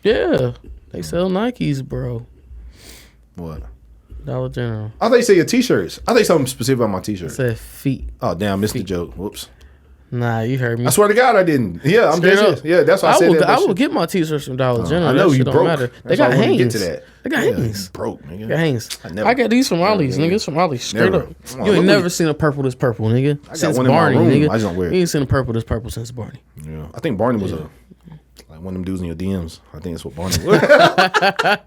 A: Yeah, they sell Nikes, bro.
B: What?
A: Dollar General.
B: I thought you said your t-shirts. I think something specific about my t-shirt.
A: I said feet.
B: Oh damn, I missed the joke. Whoops.
A: Nah, you heard me.
B: I swear to God, I didn't. Yeah, I'm dead. Yeah, that's why I said that.
A: I will get my t-shirts from Dollar General.
B: I know
A: that
B: you
A: shit
B: broke.
A: Don't matter.
B: They
A: got
B: hangs.
A: hangs.
B: Get to that.
A: They got hangs.
B: Broke, nigga.
A: They got hangs.
B: I
A: got these from Ollie's, nigga. It's from Ollie's. Straight up. You ain't never seen a purple this purple, nigga. Since Barney, nigga.
B: I just don't wear it.
A: You ain't seen a purple this purple since Barney.
B: Yeah, I think Barney was like one of them dudes in your DMs. I think that's what Barney was.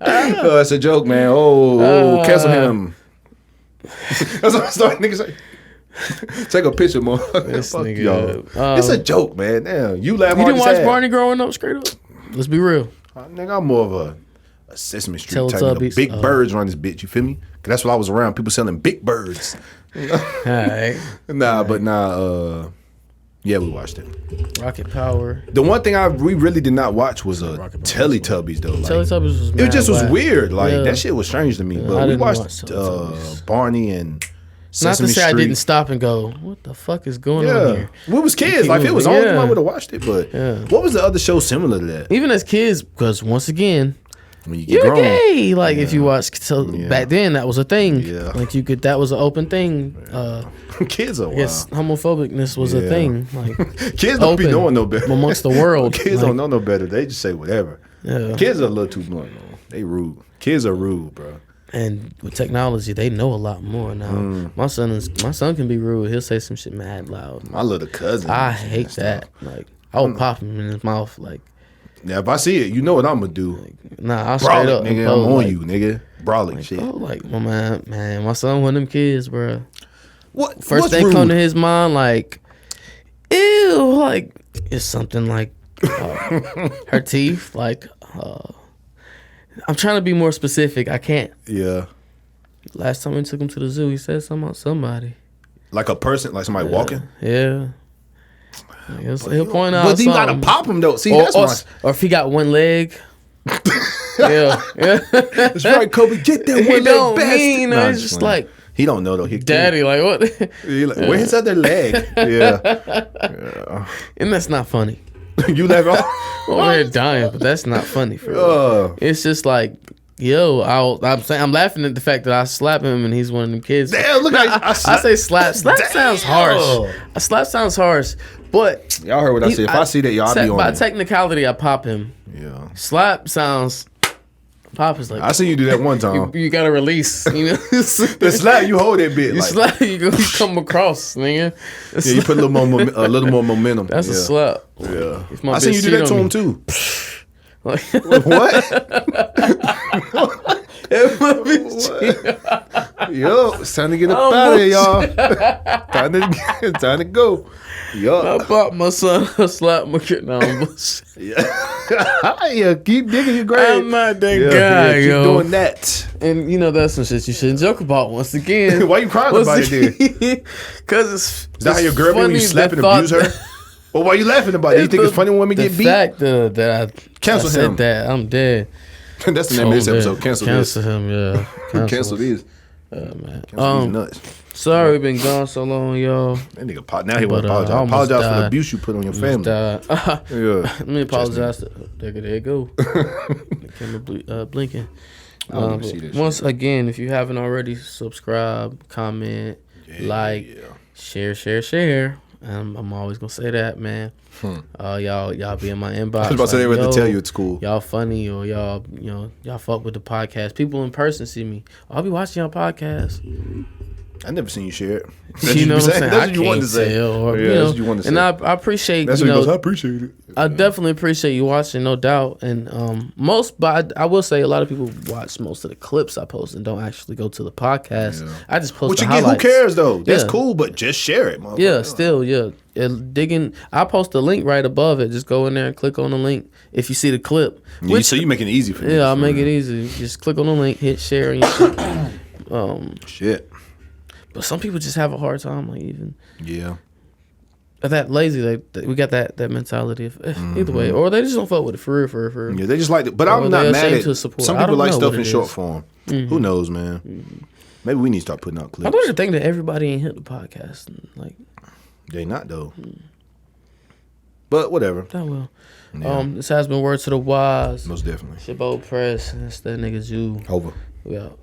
B: That's a joke, man. Cancel him. That's what I started. Niggas say. Take a picture, man. Fuck y'all. It's a joke, man. Damn, you laugh.
A: You didn't watch Barney growing up, straight up. Let's be real.
B: Nigga, I'm more of a Sesame Street type of big birds around this bitch. You feel me? Cause that's what I was around. People selling big birds.
A: Alright.
B: Yeah, we watched it.
A: Rocket Power.
B: The one thing we really did not watch was Teletubbies though. Like,
A: Teletubbies was
B: it just was weird. Like that shit was strange to me. But we watched Barney and Sesame Street.
A: I didn't stop and go, what the fuck is going on here?
B: We was kids. Like if it was on, I would have watched it. But what was the other show similar to that?
A: Even as kids, because once again,
B: when you get grown,
A: gay. Like if you watch, back then that was a thing.
B: Yeah.
A: Like that was an open thing.
B: Kids are wild.
A: Yes, homophobicness was a thing. Like
B: kids don't be knowing no better
A: amongst the world.
B: Kids don't know no better. They just say whatever. Yeah. Kids are a little too blunt. They rude. Kids are rude, bro.
A: And with technology, they know a lot more now. My son can be rude. He'll say some shit mad loud.
B: My little cousin.
A: I hate that. Like I would pop him in his mouth. Like
B: yeah, if I see it, you know what I'm gonna do.
A: I'll straight up,
B: nigga. I'm on you, nigga. Brawling shit.
A: Oh, like my man, my son one of them kids, bro.
B: What?
A: First thing come to his mind, like, ew, like it's something like her teeth, like. I'm trying to be more specific. I can't.
B: Yeah.
A: Last time we took him to the zoo, he said something about somebody.
B: Like a person, like somebody walking.
A: Yeah. He'll point out.
B: But you gotta pop him though. See, that's
A: or if he got one leg. yeah.
B: That's right, Kobe. Get that one leg best.
A: It's just like
B: he don't know though.
A: Daddy, like what?
B: Like, where's his other leg? Yeah.
A: And that's not funny.
B: You laugh off.
A: Well, they're dying, but that's not funny for real. It's just like, yo, I'm laughing at the fact that I slap him and he's one of them kids.
B: Damn, look like
A: I say slap. Slap sounds harsh. A slap sounds harsh, but
B: y'all heard what I said. If I see that, y'all be on
A: by
B: it.
A: technicality, I pop him.
B: Yeah.
A: Slap sounds. Pop is like.
B: I see you do that one time.
A: You gotta release. You know.
B: The slap, you hold that bit.
A: You
B: like,
A: slap, you come across, nigga.
B: Yeah, you put a little more momentum.
A: That's a slap.
B: Yeah. I see you do that to him too.
A: Like,
B: what? Yo, it's time to get up out of here, y'all. time to go. Yo.
A: I bought my son a slap my kid. No,
B: yeah, keep digging your grave.
A: I'm not that guy,
B: keep
A: yo.
B: doing that.
A: And you know that's some shit you shouldn't joke about. Once again,
B: why you crying about it then?
A: Because it's
B: is that how your girl be when you slap and abuse her? Well, why are you laughing about it? You think it's funny when women get beat?
A: The fact that I
B: cancel
A: said
B: him.
A: That I'm dead.
B: That's the name of this episode. Cancel
A: him. Yeah.
B: Cancel these.
A: Man.
B: Cancel these nuts.
A: Sorry, we've been gone so long, y'all.
B: That nigga, now he want to apologize. Apologize for the abuse you put on your family.
A: Let me apologize. There you go. The camera blinking. Once again, if you haven't already, subscribe, comment, share. I'm always gonna say that, man. Y'all be in my inbox.
B: I was about to say they were to tell you it's cool.
A: Y'all funny or y'all fuck with the podcast. People in person see me. I'll be watching y'all podcast.
B: I never seen you share it.
A: You know what I'm saying?
B: That's what you wanted to say. That's what you wanted to say.
A: And I appreciate.
B: That's what he goes. I appreciate it.
A: I definitely appreciate you watching, no doubt. And but I will say a lot of people watch most of the clips I post and don't actually go to the podcast. Yeah. I just post the highlights.
B: Who cares though? That's cool, but just share it, motherfucker.
A: Yeah, still, digging. I post a link right above it. Just go in there and click on the link if you see the clip.
B: So you make it easy for me.
A: Yeah, I'll make it easy. Just click on the link, hit share, and
B: shit.
A: But some people just have a hard time, like even.
B: Yeah.
A: that lazy. We got that mentality. Of, either way, or they just don't fuck with it for real.
B: Yeah, they just like it. But I'm not mad at. Some people like stuff in short form. Who knows, man? Maybe we need to start putting out clips.
A: I don't even think that everybody ain't hit the podcast. Like
B: they not though. But whatever.
A: Oh well. Yeah. This has been Word to the Wise.
B: Most definitely.
A: Shabo Press. That's that nigga Jew.
B: Over.
A: We out.